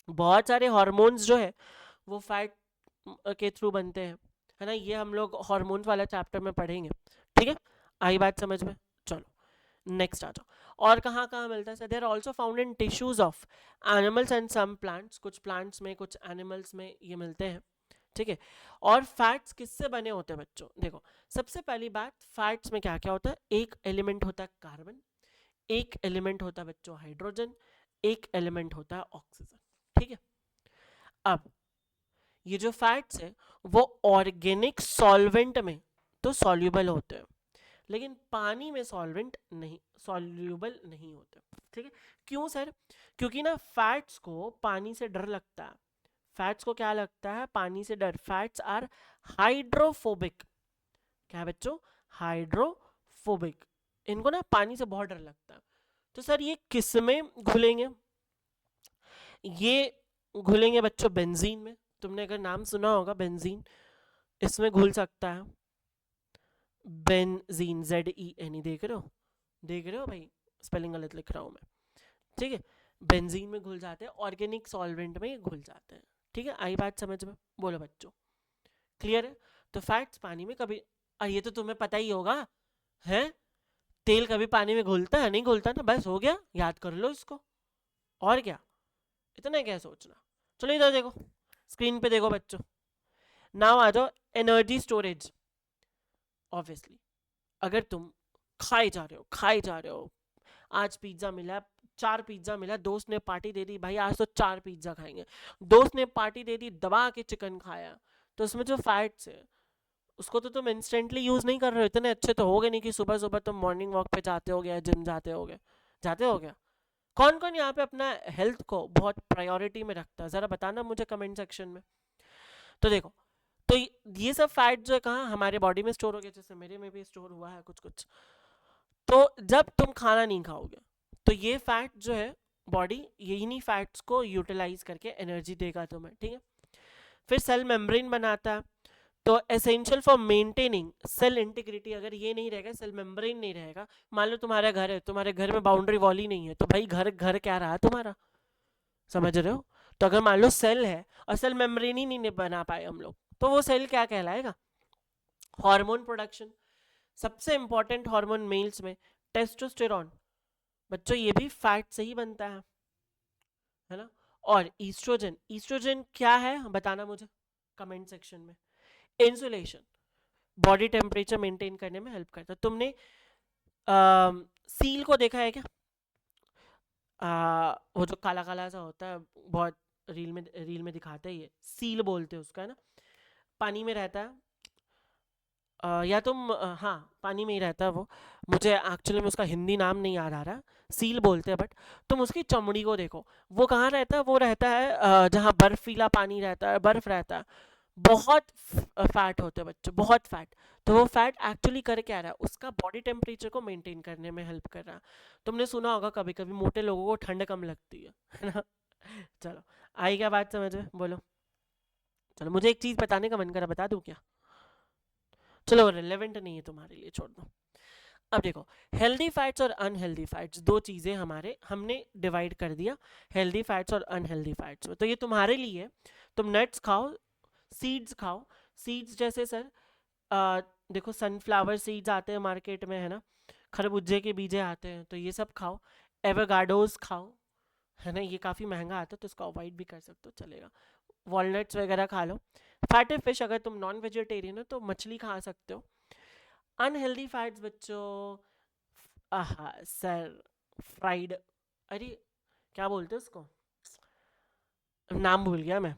बहुत सारे हार्मोन्स जो है वो फैट के थ्रू बनते हैं, है ना। ये हम लोग हार्मोन्स वाला चैप्टर में पढ़ेंगे, ठीक है। आई बात समझ में? चलो नेक्स्ट आ जाओ। और कहाँ कहाँ मिलता है? There also found in tissues of animals and some plants, कुछ प्लांट्स में कुछ एनिमल्स में ये मिलते हैं, ठीक है। और फैट्स किससे बने होते हैं बच्चों? देखो, सबसे पहली बात, फैट्स में क्या क्या होता है? एक एलिमेंट होता है कार्बन, एक एलिमेंट होता है बच्चों हाइड्रोजन, एक एलिमेंट होता है ऑक्सीजन, ठीक है। अब ये जो फैट्स है वो ऑर्गेनिक सॉल्वेंट में तो सॉल्यूबल होते हैं, लेकिन पानी में सॉल्वेंट नहीं, सॉल्यूबल नहीं होते, ठीक है। क्यों सर? क्योंकि ना फैट्स को पानी से डर लगता है। फैट्स को क्या लगता है? पानी से डर। Fats are hydrophobic. क्या बच्चों? हाइड्रोफोबिक। इनको ना पानी से बहुत डर लगता है। तो सर ये किस में घुलेंगे? ये घुलेंगे बच्चों बेंजीन में। तुमने अगर नाम सुना होगा बेंजीन, इसमें घुल सकता है बेंजीन, ZEN, देख रहे हो? देख रहे हो भाई, स्पेलिंग गलत लिख रहा हूँ मैं, ठीक है। बेंजीन में घुल जाते हैं, ऑर्गेनिक सॉल्वेंट में घुल जाते हैं, ठीक है। आई बात समझ में? बोलो बच्चों, क्लियर है? तो फैट्स पानी में कभी, और ये तो तुम्हें पता ही होगा है, तेल कभी पानी में घुलता है? नहीं घुलता ना, बस हो गया, याद कर लो इसको, और क्या, इतना क्या सोचना। चलो इधर देखो, स्क्रीन पे देखो बच्चों, नाउ आ जाओ एनर्जी स्टोरेज। ऑब्वियसली अगर तुम खाए जा रहे हो, आज पिज्जा मिला, 4 पिज्जा मिला, दोस्त ने पार्टी दे दी, भाई आज तो 4 पिज्जा खाएंगे, दोस्त ने पार्टी दे दी, दबा के चिकन खाया, तो उसमें जो फैट्स है उसको तो तुम इंस्टेंटली यूज नहीं कर रहे हो, इतने अच्छे तो हो गए नहीं कि सुबह सुबह तुम मॉर्निंग वॉक पे जाते हो गया, जिम जाते हो गया। कौन कौन यहाँ पे अपना हेल्थ को बहुत प्रायोरिटी में रखता है, जरा बताना मुझे कमेंट सेक्शन में। तो देखो, तो ये सब फैट जो है कहाँ हमारे बॉडी में स्टोर हो गया, जैसे मेरे में भी स्टोर हुआ है कुछ कुछ। तो जब तुम खाना नहीं खाओगे तो ये फैट जो है बॉडी यही नहीं फैट्स को यूटिलाइज करके एनर्जी देगा तुम्हें, ठीक है। फिर सेल मेम्ब्रेन बनाता है, तो essential for maintaining cell integrity, अगर ये नहीं रहेगा, सेल मेम्ब्रेन नहीं रहेगा, मान लो तुम्हारा घर है, तुम्हारे घर में बाउंड्री वॉल ही नहीं है, तो भाई घर घर क्या रहा तुम्हारा, समझ रहे हो। तो अगर मान लो सेल है और सेल मेम्ब्रेन ही नहीं बना पाए हम लोग, तो वो सेल क्या कहलाएगा? हार्मोन प्रोडक्शन, सबसे इंपॉर्टेंट हार्मोन मेल्स में टेस्टोस्टेरॉन, बच्चों ये भी फैट से ही बनता है ना। और ईस्ट्रोजन, ईस्ट्रोजन क्या है बताना मुझे कमेंट सेक्शन में। इंसुलेशन, बॉडी टेम्परेचर मेंटेन करने में हेल्प करता है। तुमने सील को देखा है क्या? वो जो काला काला सा होता है, बहुत रील में दिखाते हैं, ये सील बोलते हैं उसका, है ना। पानी में रहता है, या तुम हाँ पानी में ही रहता है वो, मुझे एक्चुअली में उसका हिंदी नाम नहीं याद आ रहा, सील बोलते हैं, बट तुम उसकी चमड़ी को देखो, वो कहाँ रहता है? वो रहता है जहाँ बर्फीला पानी रहता है, बर्फ रहता है, बहुत फैट होते हैं बच्चों, बहुत फैट। तो वो फैट एक्चुअली कर क्या रहा है? उसका बॉडी टेम्परेचर को मेंटेन करने में हेल्प कर रहा है। तुमने सुना होगा कभी कभी मोटे लोगों को ठंड कम लगती है ना। चलो, आई क्या बात समझ में? बोलो। चलो मुझे एक चीज़ बताने का मन करा, बता दूँ क्या? चलो रिलेवेंट नहीं है तुम्हारे लिए, छोड़ दो। अब देखो, हेल्दी फैट्स और अनहेल्दी फैट्स, दो चीज़ें हमारे हमने डिवाइड कर दिया, हेल्दी फैट्स और अनहेल्दी फैट्स में। तो ये तुम्हारे लिए, तुम नट्स खाओ, सीड्स खाओ। सीड्स जैसे सर देखो सनफ्लावर सीड्स आते हैं मार्केट में, है ना, खरबूजे के बीजे आते हैं, तो ये सब खाओ। एवोकाडोस खाओ, है ना, ये काफ़ी महंगा आता है तो इसको अवॉइड भी कर सकते हो, चलेगा। वॉलनट्स वगैरह खा लो। फैटी फिश, अगर तुम नॉन वेजिटेरियन हो तो मछली खा सकते हो। अनहेल्दी फैट्स बच्चों, आहा सर, फ्राइड, अरे क्या बोलते हैं उसको, नाम भूल गया मैं,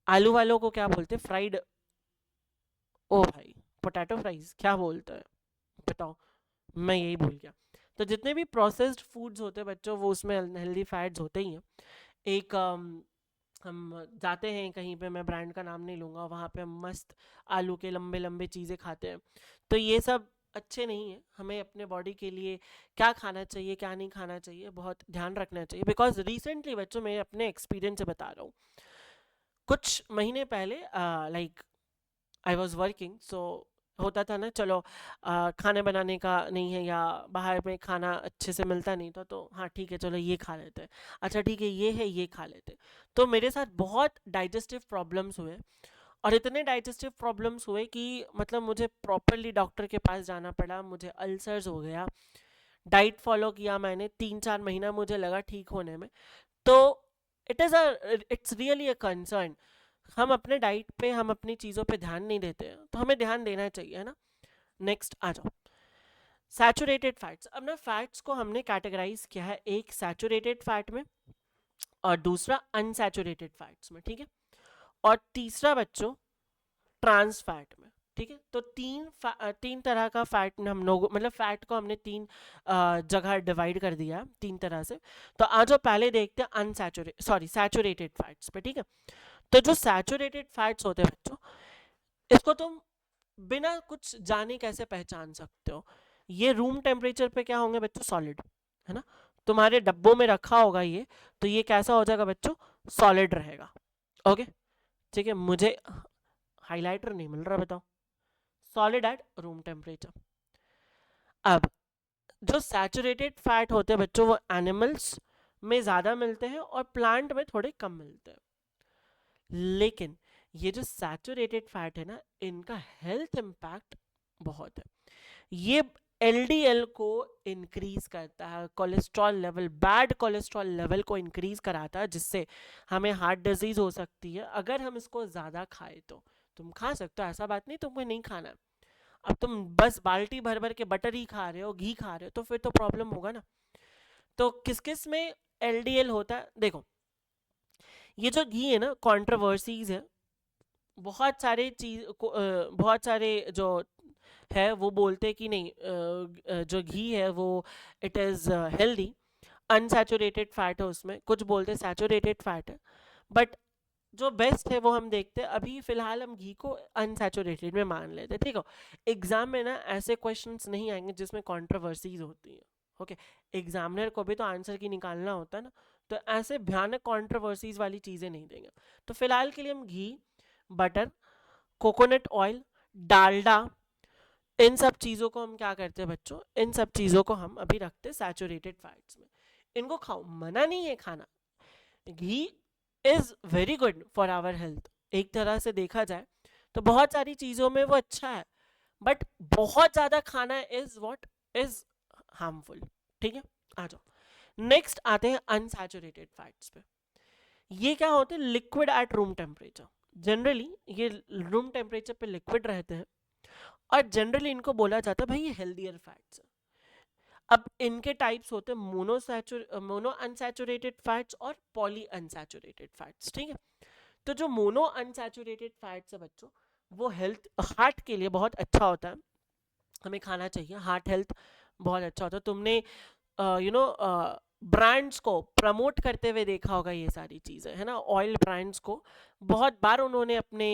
आलू वालों को क्या बोलते हैं, फ्राइड, ओ भाई, पोटैटो फ्राइज क्या बोलते हैं, बताओ, मैं यही भूल गया। तो जितने भी प्रोसेस्ड फूड्स होते हैं बच्चों, वो उसमें अनहेल्दी फैट्स होते ही हैं। एक हम जाते हैं कहीं पे, मैं ब्रांड का नाम नहीं लूँगा, वहाँ पे हम मस्त आलू के लंबे लंबे चीज़ें खाते हैं। तो ये सब अच्छे नहीं है, हमें अपने बॉडी के लिए क्या खाना चाहिए क्या नहीं खाना चाहिए बहुत ध्यान रखना चाहिए। बिकॉज रिसेंटली बच्चों, मैं अपने एक्सपीरियंस से बता रहा हूँ, कुछ महीने पहले लाइक आई वॉज वर्किंग, सो होता था ना, चलो खाने बनाने का नहीं है या बाहर में खाना अच्छे से मिलता नहीं था, तो हाँ ठीक है चलो ये खा लेते हैं, अच्छा ठीक है ये है ये खा लेते हैं। तो मेरे साथ बहुत डाइजेस्टिव प्रॉब्लम्स हुए, और इतने डाइजेस्टिव प्रॉब्लम्स हुए कि मतलब मुझे प्रॉपरली डॉक्टर के पास जाना पड़ा, मुझे अल्सर्स हो गया। डाइट फॉलो किया मैंने, 3-4 महीना मुझे लगा ठीक होने में। तो इट्स रियली अ कंसर्न, हम अपने डाइट पे, हम अपनी चीज़ों पे ध्यान नहीं देते हैं, तो हमें ध्यान देना चाहिए, है ना। नेक्स्ट आ जाओ, सैचुरेटेड फैट्स। अब ना फैट्स को हमने कैटेगराइज किया है, एक सैचुरेटेड फैट में और दूसरा अनसैचुरेटेड फैट्स में, ठीक है, और तीसरा बच्चों ट्रांस फैट में, ठीक है। तो तीन तरह का फैट हम लोग, मतलब फैट को हमने तीन जगह डिवाइड कर दिया है, तीन तरह से। तो आज जो पहले देखते हैं सैचुरेटेड फैट्स पे, ठीक है। तो जो सैचुरेटेड फैट्स होते हैं बच्चों, इसको तुम बिना कुछ जाने कैसे पहचान सकते हो, ये रूम टेम्परेचर पे क्या होंगे बच्चों, सॉलिड, है ना। तुम्हारे डब्बों में रखा होगा ये, तो ये कैसा हो जाएगा बच्चों, सॉलिड रहेगा। ओके, ठीक है, मुझे हाइलाइटर नहीं मिल रहा, बताओ, सॉलिड एट रूम टेम्परेचर। अब जो सैचुरेटेड फैट होते हैं बच्चों, वो एनिमल्स में ज़्यादा मिलते हैं और प्लांट में थोड़े कम मिलते हैं। लेकिन ये जो सैचुरेटेड फैट है ना, इनका हेल्थ इम्पैक्ट बहुत है। ये एलडीएल को इंक्रीज करता है, cholesterol level, bad cholesterol level को इंक्रीज कराता है, जिससे हमें हार्ट डिजीज हो सकती है अगर हम इसको ज़्यादा खाए तो। तुम खा सकते हो, ऐसा बात नहीं तुमको नहीं खाना है। अब तुम बस बाल्टी भर भर के बटर ही खा रहे हो, घी खा रहे हो, तो फिर तो प्रॉब्लम होगा ना। तो किस किस में एलडीएल होता है, देखो, ये जो घी है ना, कंट्रोवर्सीज है, बहुत सारे बहुत सारे जो है वो बोलते हैं कि नहीं, जो घी है वो it is healthy, unsaturated fat है उसमें, कुछ बोलते हैं सैचुरेटेड फैट है। बट जो बेस्ट है वो हम देखते हैं, अभी फिलहाल हम घी को अनसैचुरेटेड में मान लेते हैं, ठीक है। एग्जाम में ना ऐसे क्वेश्चंस नहीं आएंगे जिसमें कंट्रोवर्सीज होती हैं, ओके। एग्जामिनर को भी तो आंसर की निकालना होता है ना, तो ऐसे भयानक कंट्रोवर्सीज वाली चीज़ें नहीं देंगे। तो फिलहाल के लिए हम घी, बटर, कोकोनट ऑयल, डालडा, इन सब चीज़ों को हम क्या करते हैं बच्चों, इन सब चीज़ों को हम अभी रखते हैं सैचुरेटेड फैट्स में। इनको खाओ, मना नहीं है खाना, ghee is very good for our health, एक तरह से देखा जाए तो बहुत सारी चीज़ों में वो अच्छा है, बट बहुत ज़्यादा खाना इज व्हाट इज हार्मफुल, ठीक है। आ जाओ, नेक्स्ट आते हैं अनसैचुरेटेड फैट्स पे। ये क्या होते हैं, liquid at room temperature, generally ये रूम टेम्परेचर पे लिक्विड रहते हैं, और जनरली इनको बोला जाता है भाई ये हेल्दियर फैट्स है। अब इनके टाइप्स होते हैं मोनो अनसैचुरेटेड फैट्स और पॉली अनसैचुरेटेड फैट्स, ठीक है। तो जो मोनो अनसैचुरेटेड फैट्स है बच्चों, वो हेल्थ, हार्ट के लिए बहुत अच्छा होता है, हमें खाना चाहिए, हार्ट हेल्थ बहुत अच्छा होता है। तुमने यू नो ब्रांड्स को प्रमोट करते हुए देखा होगा ये सारी चीज़ें, है ना, ऑयल ब्रांड्स को बहुत बार उन्होंने अपने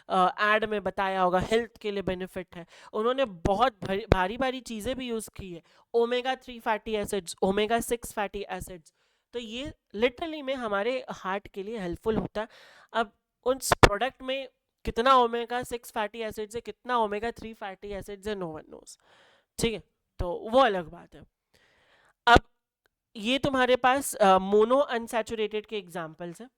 एड में बताया होगा हेल्थ के लिए बेनिफिट है। उन्होंने बहुत भारी भारी चीज़ें भी यूज़ की है, omega 3 fatty acids, omega 6 fatty acids, तो ये लिटरली में हमारे हार्ट के लिए हेल्पफुल होता है। अब उस प्रोडक्ट में कितना ओमेगा 6 फैटी एसिड्स है, कितना ओमेगा 3 फैटी एसिड्स है, नो वन नोज, ठीक है, तो वो अलग बात है। अब ये तुम्हारे पास मोनो अनसैचुरेटेड के एग्जाम्पल्स हैं।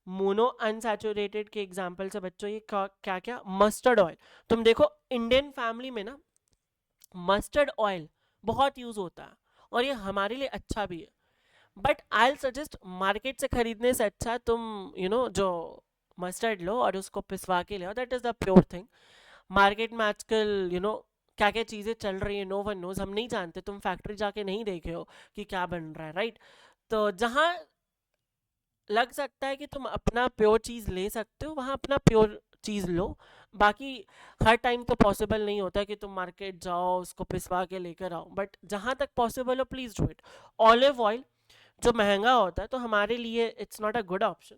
मोनो अनसैचुरेटेड के एग्जाम्पल्स है बच्चों, ये क्या क्या, मस्टर्ड ऑयल। तुम देखो इंडियन फैमिली में ना मस्टर्ड ऑयल बहुत यूज होता है, और ये हमारे लिए अच्छा भी है, बट आई सजेस्ट मार्केट से खरीदने से अच्छा तुम जो मस्टर्ड लो और उसको पिसवा के ले, that is the pure thing. Market में आजकल क्या क्या चीज़ें चल रही है, नो वन नोज, हम नहीं जानते, तुम फैक्ट्री जाके नहीं देखे हो कि क्या बन रहा है, राइट। तो जहाँ लग सकता है कि तुम अपना प्योर चीज़ ले सकते हो, वहाँ अपना प्योर चीज़ लो। बाकी हर टाइम तो पॉसिबल नहीं होता कि तुम मार्केट जाओ उसको पिसवा के लेकर आओ, बट जहाँ तक पॉसिबल हो please do it. Olive oil जो महंगा होता है तो हमारे लिए it's not a good option,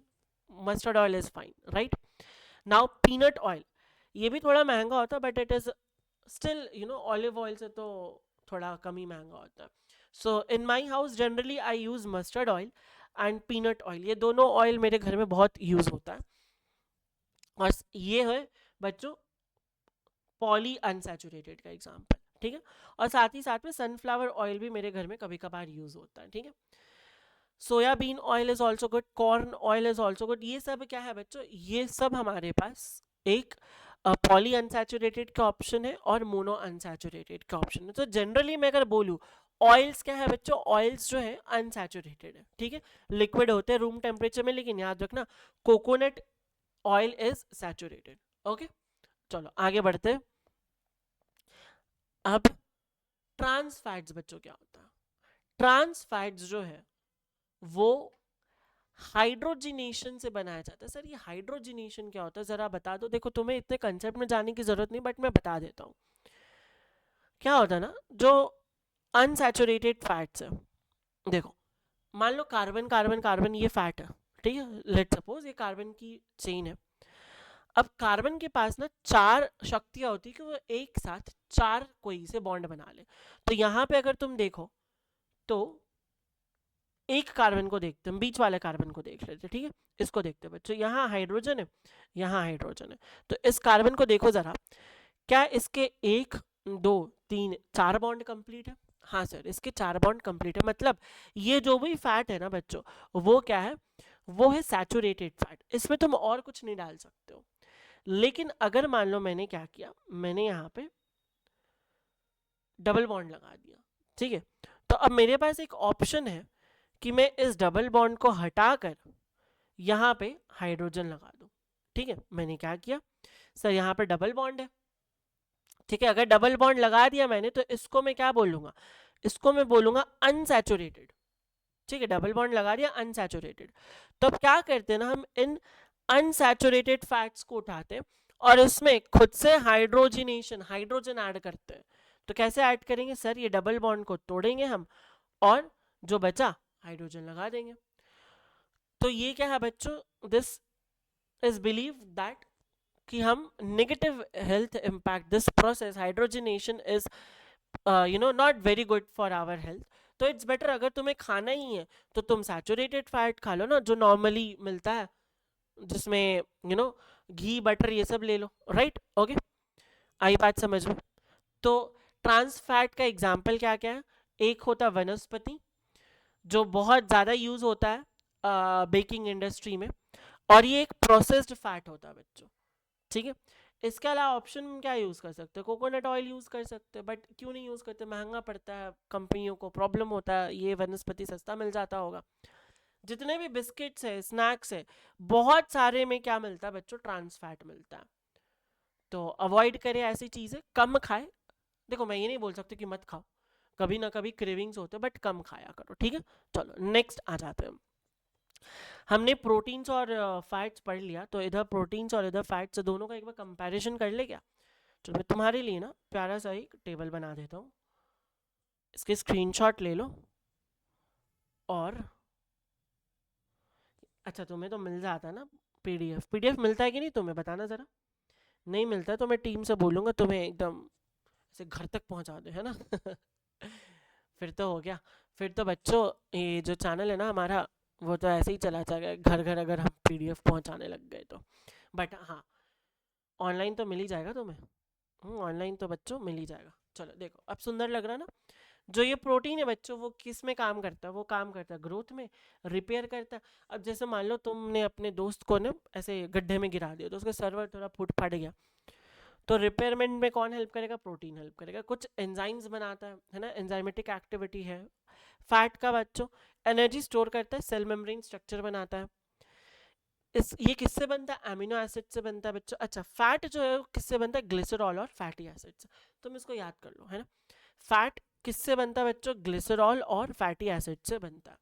mustard oil is fine, right. Now peanut oil, ये भी थोड़ा महंगा होता है but it is still olive oil से तो थोड़ा कम ही महंगा होता है। So in my house generally I use mustard oil and peanut oil, ये दोनों ऑयल मेरे घर में बहुत यूज़ होता है। और ये है बच्चों पॉली अनसैचुरेटेड का एग्जाम्पल, ठीक है। और साथ ही साथ में सनफ्लावर ऑयल भी मेरे घर में कभी कभार यूज़ होता है, ठीक है। Soybean oil is also good, corn oil is also good. ये सब क्या है बच्चों, ये सब हमारे पास एक पॉली अनसैचुरेटेड का ऑप्शन है और मोनो अनसैचुरेटेड का ऑप्शन है। तो जनरली मैं अगर बोलूँ ऑयल्स क्या है बच्चों, ऑयल्स जो है अनसैचुरेटेड है, ठीक है, लिक्विड होते हैं रूम टेम्परेचर में, लेकिन याद रखना coconut oil is saturated. Okay, चलो आगे बढ़ते हैं। अब ट्रांस फैट्स बच्चों क्या होता है, ट्रांस फैट्स जो है वो हाइड्रोजिनेशन से बनाया जाता है। सर ये हाइड्रोजिनेशन क्या होता है जरा बता दो। देखो तुम्हें इतने कंसेप्ट में जाने की जरूरत नहीं, बट मैं बता देता हूँ। क्या होता है ना, जो अनसैचुरेटेड फैट्स है, देखो मान लो कार्बन कार्बन कार्बन ये फैट है, ठीक है, लेट सपोज ये कार्बन की चेन है। अब कार्बन के पास ना चार शक्तियां होती है कि वो एक साथ चार कोई से बॉन्ड बना ले। तो यहाँ पे अगर तुम देखो तो एक कार्बन को देखते हैं, बीच वाले कार्बन को देख लेते, ठीक है, इसको देखते हैं बच्चों, यहाँ हाइड्रोजन है, यहाँ हाइड्रोजन है। तो इस कार्बन को देखो जरा, क्या इसके एक दो तीन चार बॉन्ड कंप्लीट है? हाँ सर, इसके चार बॉन्ड कंप्लीट है। मतलब ये जो भी फैट है ना बच्चों, वो क्या है, वो है सैचुरेटेड फैट, इसमें तुम और कुछ नहीं डाल सकते हो। लेकिन अगर मान लो मैंने क्या किया, मैंने यहाँ पे डबल बॉन्ड लगा दिया, ठीक है, तो अब मेरे पास एक ऑप्शन है कि मैं इस डबल बॉन्ड को हटाकर यहाँ पे हाइड्रोजन लगा दूं। ठीक है, मैंने क्या किया सर, यहाँ पे डबल बॉन्ड है, ठीक है, अगर डबल बॉन्ड लगा दिया मैंने तो इसको मैं क्या बोलूंगा, इसको मैं बोलूंगा अनसैचुरेटेड। ठीक है, डबल बॉन्ड लगा दिया अनसैचुरेटेड। तो अब क्या करते हैं ना, हम इन अनसैचुरेटेड फैट्स को उठाते हैं और इसमें खुद से हाइड्रोजिनेशन हाइड्रोजन ऐड करते हैं। तो कैसे ऐड करेंगे सर, ये डबल बॉन्ड को तोड़ेंगे हम और जो बचा हाइड्रोजन लगा देंगे। तो ये क्या है बच्चों, दिस इज बिलीव दैट कि हम negative health impact this process hydrogenation is not very good for our health. तो इट्स बेटर, अगर तुम्हें खाना ही है तो तुम सैचुरेटेड फैट खा लो ना, जो नॉर्मली मिलता है, जिसमें घी बटर ये सब ले लो, राइट। ओके, आई बात समझ में। तो ट्रांस फैट का एग्जाम्पल क्या क्या है, एक होता है वनस्पति जो बहुत ज़्यादा यूज़ होता है बेकिंग इंडस्ट्री में, और ये एक प्रोसेस्ड फैट होता है बच्चों, ठीक है। इसके अलावा ऑप्शन क्या यूज़ कर सकते हैं, कोकोनट ऑयल यूज़ कर सकते हैं, बट क्यों नहीं यूज़ करते, महंगा पड़ता है, कंपनियों को प्रॉब्लम होता है, ये वनस्पति सस्ता मिल जाता होगा। जितने भी बिस्किट्स है स्नैक्स है, बहुत सारे में क्या मिलता है बच्चों, ट्रांस फैट मिलता है। तो अवॉइड करें ऐसी चीज़ें, कम खाएं। देखो मैं ये नहीं बोल सकती कि मत खाओ, कभी ना कभी क्रेविंग्स होते हैं, बट कम खाया करो, ठीक है। चलो नेक्स्ट आ जाते हैं। हमने प्रोटीन्स और फैट्स पढ़ लिया, तो इधर प्रोटीन्स और इधर फैट्स दोनों का एक बार कंपैरिजन कर ले क्या। चलो मैं तुम्हारे लिए ना प्यारा सा एक टेबल बना देता हूँ, इसके स्क्रीनशॉट ले लो। और अच्छा तुम्हें तो मिल जाता है ना पीडीएफ, पीडीएफ मिलता है कि नहीं तुम्हें, बताना ज़रा। नहीं मिलता है तो मैं टीम से बोलूँगा तुम्हें एकदम ऐसे घर तक पहुँचा दे, है ना। फिर तो हो गया, फिर तो बच्चों ये जो चैनल है ना हमारा, वो तो ऐसे ही चला जाएगा घर घर, अगर हम पीडीएफ पहुँचाने लग गए तो। बट हाँ, ऑनलाइन तो मिल ही जाएगा तुम्हें, ऑनलाइन तो बच्चों मिल ही जाएगा। चलो देखो अब सुंदर लग रहा है ना। जो ये प्रोटीन है बच्चों, वो किस में काम करता है, वो काम करता है ग्रोथ में, रिपेयर करता है। अब जैसे मान लो तुमने अपने दोस्त को ना ऐसे गड्ढे में गिरा दिया, तो उसका सर्वर थोड़ा फूट फट गया, तो रिपेयरमेंट में कौन हेल्प करेगा, प्रोटीन हेल्प करेगा, कुछ एंजाइम्स बनाता है ना, एंजाइमेटिक एक्टिविटी है। फैट का बच्चों एनर्जी स्टोर करता है, सेल मेम्ब्रेन स्ट्रक्चर बनाता है। ये किससे बनता है? अमीनो एसिड से बनता है बच्चों। अच्छा, फैट जो है वो किससे बनता है? ग्लिसरॉल और फैटी एसिड से। तुम इसको याद कर लो, है ना। फैट किससे बनता है बच्चों? ग्लिसरॉल और फैटी एसिड से बनता है।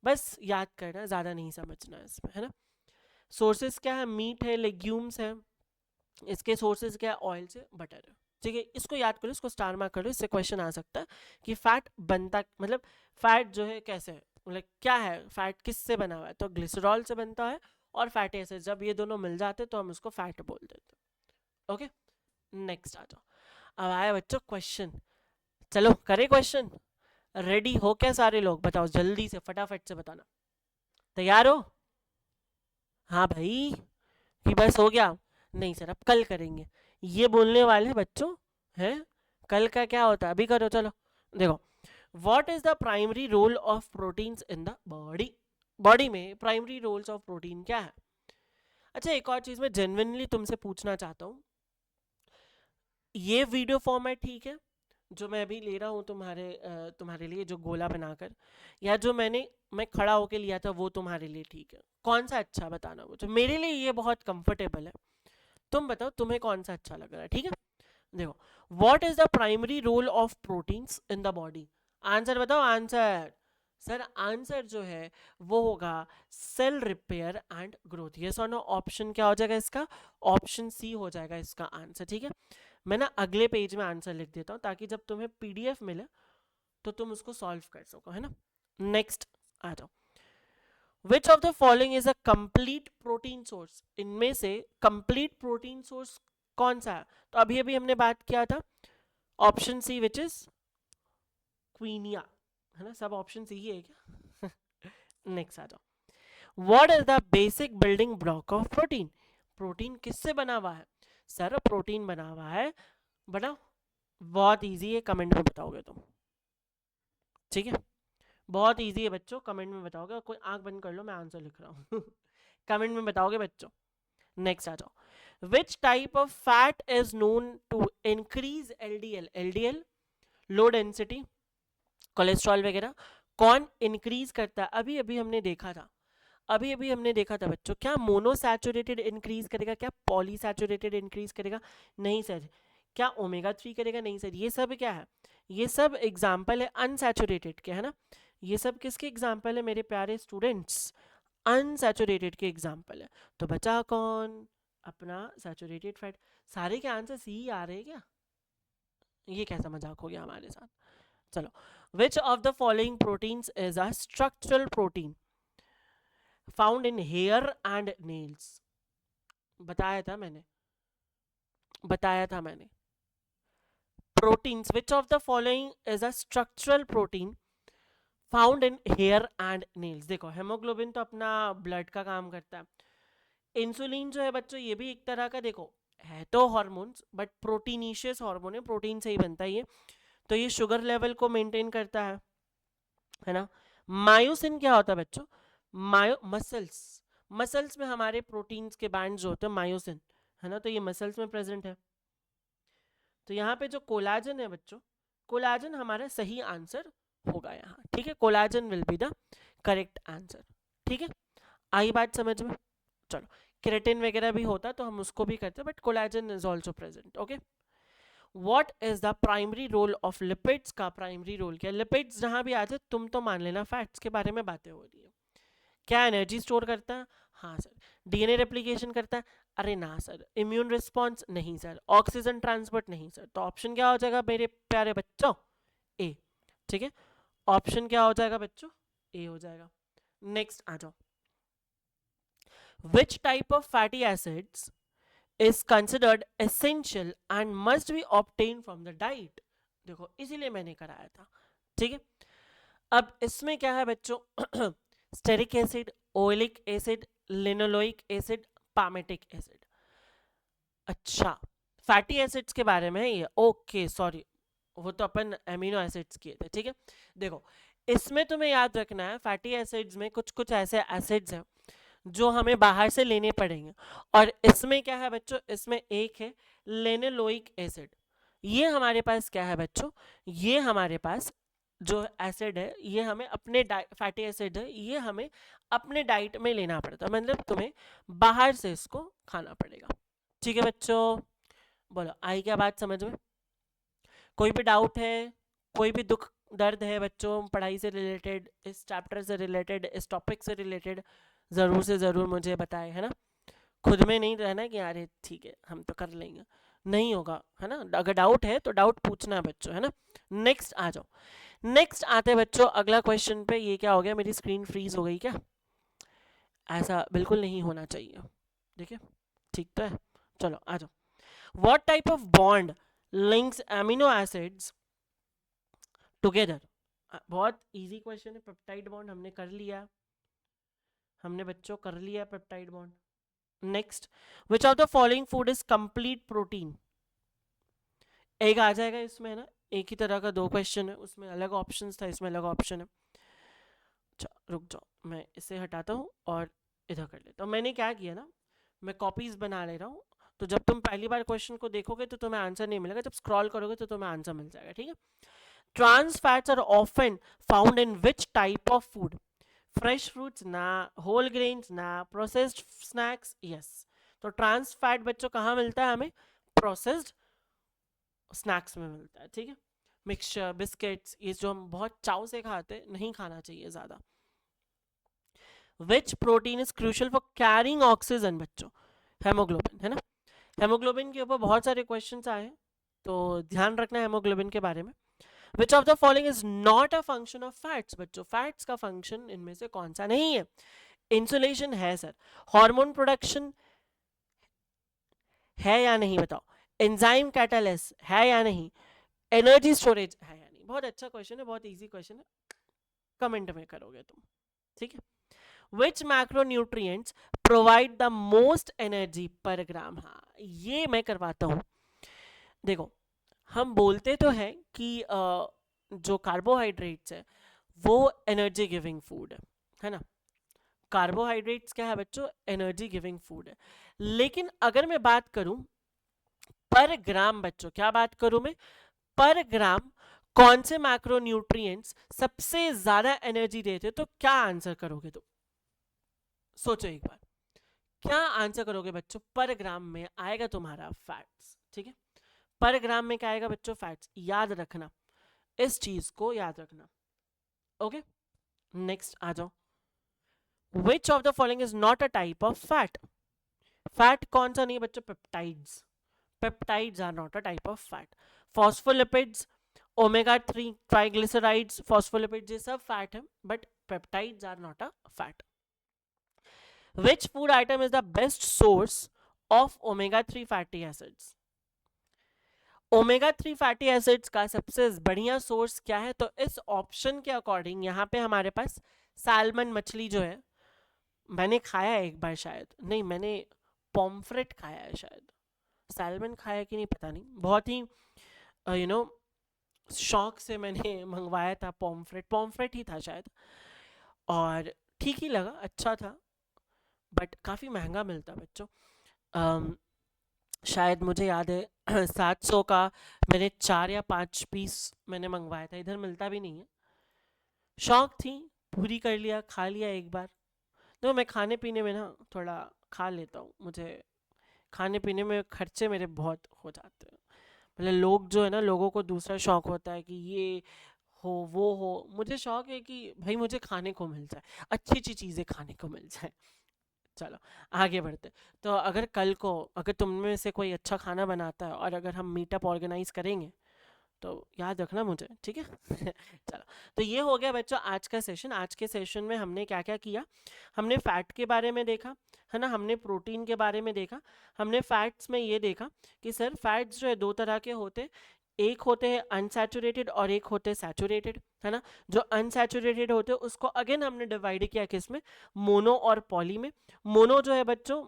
बस याद करना है, ज़्यादा नहीं समझना है इसमें, है ना। सोर्सेज क्या है? मीट है, लेग्यूम्स है। इसके सोर्सेज क्या है? ऑयल से, बटर है। ठीक है, इसको याद करो, इसको स्टार मार्क करो। इससे क्वेश्चन आ सकता है कि फैट बनता, मतलब फैट जो है कैसे है, मतलब क्या है फैट, किससे बना हुआ है? तो ग्लिसरॉल से बनता है और फैटी एसिड, जब ये दोनों मिल जाते तो हम उसको फैट बोल देते। ओके, नेक्स्ट आ जाओ। अब आया बच्चों क्वेश्चन। चलो करे क्वेश्चन। रेडी हो क्या सारे लोग? बताओ जल्दी से, फटाफट से बताना। तैयार हो? हाँ भाई, कि बस हो गया? नहीं सर, अब कल करेंगे, ये बोलने वाले बच्चों हैं। कल का क्या होता है, अभी करो। चलो देखो, what is the primary role of proteins in the body? Body में प्राइमरी रोल्स ऑफ प्रोटीन क्या है? अच्छा, एक और चीज मैं जेन्युइनली तुमसे पूछना चाहता हूँ, ये वीडियो फॉर्मेट ठीक है जो मैं अभी ले रहा हूँ तुम्हारे लिए, जो गोला बनाकर, या जो मैं खड़ा होके लिया था वो तुम्हारे लिए ठीक है? कौन सा अच्छा, बताना मुझे। मेरे लिए ये बहुत कंफर्टेबल है, तुम बताओ तुम्हें कौन सा अच्छा लग रहा है। ठीक है, देखो, what is the primary role of proteins in the body? Answer बताओ, आंसर। सर आंसर जो है वो होगा सेल रिपेयर एंड ग्रोथ। ये नो ऑप्शन क्या हो जाएगा इसका? ऑप्शन सी हो जाएगा इसका आंसर। ठीक है, मैं ना अगले पेज में आंसर लिख देता हूँ ताकि जब तुम्हें पीडीएफ मिले तो तुम उसको सॉल्व कर सको, है ना। नेक्स्ट आ जाओ। Which of the following is a complete protein source? इनमें से कंप्लीट प्रोटीन सोर्स कौन सा है? तो अभी अभी हमने बात किया था ऑप्शन सी, विच इज क्वीनिया, है ना। सब ऑप्शन सी ही है क्या? नेक्स्ट आ जाओ। What is the basic building block of protein? Protein किससे बना हुआ है? सर प्रोटीन बना हुआ है, बनाओ। बहुत इजी है, कमेंट में बताओगे तुम। ठीक है, बहुत इजी है बच्चों, कमेंट में बताओगे। कोई आंख बंद कर लो, मैं आंसर लिख रहा हूँ। कमेंट में बताओगे बच्चों। नेक्स्ट आ जाओ। Which type of fat is known to increase LDL? LDL low density cholesterol वगैरह कौन इंक्रीज करता है? अभी अभी हमने देखा था बच्चों, क्या मोनोसैचुरेटेड इंक्रीज करेगा, क्या पॉलीसैचुरेटेड इंक्रीज करेगा? नहीं सर। क्या ओमेगा 3 करेगा? नहीं सर। ये सब क्या है? ये सब एग्जाम्पल है अनसैचुरेटेड के, है ना। ये सब किसके एग्जाम्पल है मेरे प्यारे स्टूडेंट्स? अनसैचुरेटेड के एग्जाम्पल है। तो बचा कौन? अपना सैचुरेटेड फैट। सारे के आंसर सी ही आ रहे हैं क्या? ये कैसा मजाक हो गया हमारे साथ। चलो, which of the following proteins is a structural protein found in hair and nails? बताया था मैंने proteins, which of the following is a structural protein found in hair and nails? देखो, हेमोग्लोबिन तो अपना ब्लड का काम करता है। इंसुलिन जो है बच्चों, ये भी एक तरह का, देखो है तो हार्मोन्स बट प्रोटीनिशियस हार्मोन है, प्रोटीन से ही बनता है ये। तो ये शुगर लेवल को मेंटेन करता है ना। मायोसिन क्या होता है बच्चों? मसल्स, मसल्स में हमारे प्रोटीन्स के बैंड जो होते हैं मायोसिन, है ना। तो ये मसल्स में प्रेजेंट है। तो यहाँ पे जो कोलाजन है बच्चों, कोलाजन हमारा सही आंसर होगा यहाँ। ठीक है, collagen will be the correct answer. ठीक है, आई बात समझ में? चलो, केराटिन वगैरह भी होता तो हम उसको भी करते, but collagen is also present. Okay, what is the primary role of lipids? का प्राइमरी रोल क्या? लिपिड्स जहां भी आ जाए तुम तो मान लेना फैट्स के बारे में बातें हो रही है। क्या एनर्जी स्टोर करता है? हाँ सर। डीएनए रेप्लिकेशन करता है? अरे ना सर। Immune response? नहीं सर। Oxygen transport? नहीं सर। तो ऑप्शन क्या हो जाएगा मेरे प्यारे बच्चों? ए। ठीक है, ऑप्शन क्या हो जाएगा बच्चों? ए हो जाएगा। नेक्स्ट आ जाओ। Which type of fatty acids is considered essential and must be obtained from the diet? देखो, इसीलिए मैंने कराया था। ठीक है, अब इसमें क्या है बच्चों? Stearic acid, oleic acid, linoleic acid, palmitic acid. अच्छा, फैटी एसिड्स के बारे में है ये। ओके सॉरी, वो तो अपन एमिनो एसिड्स किए थे। ठीक है, देखो इसमें तुम्हें याद रखना है, फैटी एसिड्स में कुछ कुछ ऐसे एसिड्स हैं जो हमें बाहर से लेने पड़ेंगे। और इसमें क्या है बच्चों? इसमें एक है लेनोलोइक एसिड। ये हमारे पास क्या है बच्चों? ये हमारे पास जो एसिड है ये हमें अपने फैटी एसिड है ये हमें अपने डाइट में लेना पड़ता है, मतलब तुम्हें बाहर से इसको खाना पड़ेगा। ठीक है बच्चों, बोलो आई क्या बात समझ में? कोई भी डाउट है, कोई भी दुख दर्द है बच्चों पढ़ाई से रिलेटेड, इस चैप्टर से रिलेटेड, इस टॉपिक से रिलेटेड, ज़रूर से ज़रूर मुझे बताए, है ना। खुद में नहीं रहना कि अरे ठीक है हम तो कर लेंगे, नहीं होगा, है ना। अगर डाउट है तो डाउट पूछना है बच्चों, है ना। नेक्स्ट आ जाओ, नेक्स्ट आते हैं बच्चों अगला क्वेश्चन पे। ये क्या हो गया, मेरी स्क्रीन फ्रीज हो गई क्या? ऐसा बिल्कुल नहीं होना चाहिए, देखिए ठीक तो है। चलो आ जाओ, what type of bond links amino acids together? बहुत इजी क्वेश्चन है। पेप्टाइड बॉन्ड हमने कर लिया, हमने बच्चों कर लिया peptide bond. Next, which of the following food is complete protein? एक आ जाएगा इसमें, है ना, एक ही तरह का दो क्वेश्चन है, उसमें अलग ऑप्शंस था, इसमें अलग ऑप्शन है। अच्छा रुक जाओ, मैं इसे हटाता हूँ और इधर कर लेता हूँ। मैंने क्या किया ना, मैं कॉपीज बना ले रहा हूँ, तो जब तुम पहली बार क्वेश्चन को देखोगे तो तुम्हें आंसर नहीं मिलेगा, जब स्क्रॉल करोगे तो तुम्हें आंसर मिल जाएगा, ठीक है। Trans fats are often found in which type of food? Fresh fruits ना, होल ग्रेन्स ना, प्रोसेस्ड स्नैक्स, यस। तो ट्रांस फैट बच्चों कहाँ मिलता है हमें? प्रोसेस्ड स्नैक्स में मिलता है, ठीक है। मिक्सचर, बिस्किट्स, ये जो हम बहुत चाव से खाते हैं, नहीं खाना चाहिए ज़्यादा। विच protein is crucial for carrying oxygen? बच्चों हेमोग्लोबिन, है ना। हेमोग्लोबिन के ऊपर बहुत सारे क्वेश्चन आए हैं, तो ध्यान रखना हेमोग्लोबिन के बारे में। विच of the following is not a function of fats? बच्चों फैट्स का फंक्शन इनमें से कौन सा नहीं है? इंसुलेशन है सर, हार्मोन प्रोडक्शन है या नहीं बताओ, एंजाइम कैटालिस है या नहीं, एनर्जी स्टोरेज है या नहीं? बहुत अच्छा क्वेश्चन है, बहुत इजी क्वेश्चन है, कमेंट में करोगे तुम, ठीक है। Which macronutrients provide the most energy per gram? हाँ ये मैं करवाता हूँ। देखो हम बोलते तो हैं कि जो कार्बोहाइड्रेट्स है वो एनर्जी गिविंग फूड है ना। कार्बोहाइड्रेट्स क्या है बच्चों? एनर्जी गिविंग फूड है। लेकिन अगर मैं बात करूं पर ग्राम, बच्चों क्या बात करूं मैं? पर ग्राम कौन से मैक्रोन्यूट्रिएंट्स सबसे ज्यादा एनर्जी देते, तो क्या आंसर करोगे तुम? सोचो एक बार, क्या आंसर करोगे बच्चों? पर ग्राम में आएगा तुम्हारा फैट्स, ठीक है। पर ग्राम में क्या आएगा बच्चों? फैट्स, याद रखना, इस चीज को याद रखना, ओके। नेक्स्ट आ जाओ, which of the following is not a type of fat? Fat कौन सा नहीं बच्चों? Peptides, peptides are not a type of fat. Phospholipids, omega 3 triglycerides, phospholipids ये सब फैट है, but peptides are not a fat. Which food item is the best source of omega 3 fatty acids? Omega 3 fatty acids का सबसे बढ़िया source क्या है? तो इस ऑप्शन के अकॉर्डिंग यहाँ पे हमारे पास सैल्मन मछली जो है, मैंने खाया है एक बार, शायद नहीं, मैंने पॉम्फ्रेट खाया है शायद, सैल्मन खाया कि नहीं पता नहीं, बहुत ही यू नो शौक से मैंने मंगवाया था पॉम्फ्रेट, पॉम्फ्रेट ही था शायद, और ठीक ही लगा, अच्छा था, बट काफ़ी महंगा मिलता बच्चों। शायद मुझे याद है 700 का मैंने 4 या 5 पीस मैंने मंगवाया था, इधर मिलता भी नहीं है, शौक थी, पूरी कर लिया, खा लिया एक बार। तो मैं खाने पीने में ना थोड़ा खा लेता हूँ, मुझे खाने पीने में खर्चे मेरे बहुत हो जाते हैं। मतलब लोग जो है ना, लोगों को दूसरा शौक होता है कि ये हो वो हो, मुझे शौक है कि भाई मुझे खाने को मिल जाए, अच्छी अच्छी चीज़ें खाने को मिल जाए। चलो आगे बढ़ते। तो अगर कल को अगर तुम में से कोई अच्छा खाना बनाता है और अगर हम मीटअप ऑर्गेनाइज करेंगे तो याद रखना मुझे, ठीक है। चलो, तो ये हो गया बच्चों आज का सेशन। आज के सेशन में हमने क्या क्या किया? हमने फैट के बारे में देखा, है ना, हमने प्रोटीन के बारे में देखा, हमने फैट्स में ये देखा कि सर फैट्स जो है दो तरह के होते हैं, एक होते हैं अनसैचुरेटेड और एक होते हैं सैचुरेटेड, है ना। जो अनसैचुरेटेड होते हैं उसको अगेन हमने डिवाइड किया किस में? मोनो और पॉली में। मोनो जो है बच्चों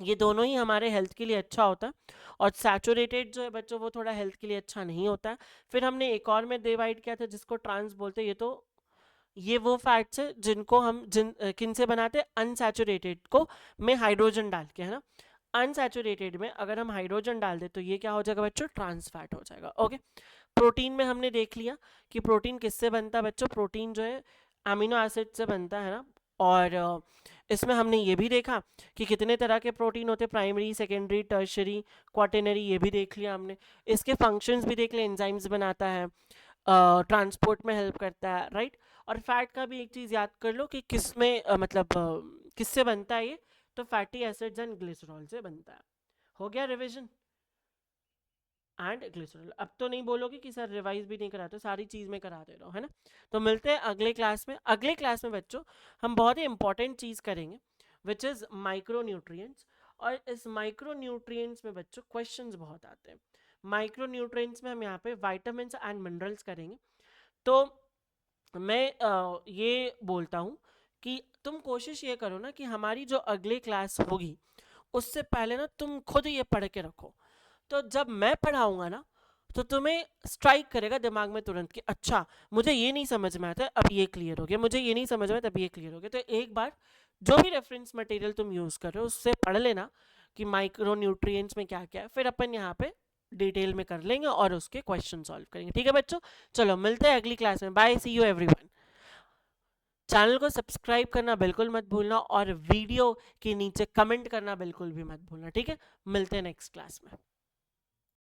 ये दोनों ही हमारे हेल्थ के लिए अच्छा होता है, और सैचुरेटेड जो है बच्चों वो थोड़ा हेल्थ के लिए अच्छा नहीं होता है। फिर हमने एक और में डिवाइड किया था जिसको ट्रांस बोलते हैं। ये वो फैट्स है जिनको हम किन से बनाते हैं? अनसैचुरेटेड को में हाइड्रोजन डाल के, है ना। अनसैचुरेटेड में अगर हम हाइड्रोजन डाल दे तो ये क्या हो जाएगा बच्चों? ट्रांस फैट हो जाएगा, ओके। प्रोटीन में हमने देख लिया कि प्रोटीन किससे बनता है बच्चों, प्रोटीन जो है अमीनो एसिड से बनता है ना। और इसमें हमने ये भी देखा कि कितने तरह के प्रोटीन होते हैं, प्राइमरी, सेकेंडरी, टर्शरी, क्वाटरनरी, ये भी देख लिया हमने। इसके फंक्शंस भी देख लिए, एंजाइम्स बनाता है, ट्रांसपोर्ट में हेल्प करता है, राइट। और फैट का भी एक चीज़ याद कर लो कि किस में मतलब किससे बनता है ये, तो फैटी एसिड्स एंड ग्लिसरॉल से बनता है। हो गया रिवीजन एंड ग्लिसरॉल। अब तो नहीं बोलोगे कि सर रिवाइज भी नहीं कराते, सारी चीज़ में करा दे रहा हूँ, है ना। तो मिलते हैं अगले क्लास में। अगले क्लास में बच्चों हम बहुत ही इंपॉर्टेंट चीज़ करेंगे विच इज़ माइक्रो न्यूट्रिएंट्स। और इस माइक्रो न्यूट्रिएंट्स में बच्चों क्वेश्चंस बहुत आते हैं। माइक्रो न्यूट्रिएंट्स में हम यहाँ पे वाइटामिन्स एंड मिनरल्स करेंगे। तो मैं ये बोलता हूँ कि तुम कोशिश ये करो ना कि हमारी जो अगली क्लास होगी उससे पहले ना तुम खुद ये पढ़ के रखो। तो जब मैं पढ़ाऊंगा ना तो तुम्हें स्ट्राइक करेगा दिमाग में तुरंत कि अच्छा मुझे ये नहीं समझ में आता, अब ये क्लियर हो गया, मुझे ये नहीं समझ में आता, अब ये क्लियर हो गया। तो एक बार जो भी रेफरेंस मटेरियल तुम यूज़ कर रहे हो उससे पढ़ लेना कि माइक्रो न्यूट्रिएंट्स में क्या क्या है, फिर अपन यहाँ पे डिटेल में कर लेंगे और उसके क्वेश्चन सॉल्व करेंगे। ठीक है बच्चों, चलो मिलते हैं अगली क्लास में। Bye, see you everyone. Channel को सब्सक्राइब करना बिल्कुल मत भूलना और वीडियो के नीचे कमेंट करना बिल्कुल भी मत भूलना। ठीक है, मिलते हैं नेक्स्ट क्लास में।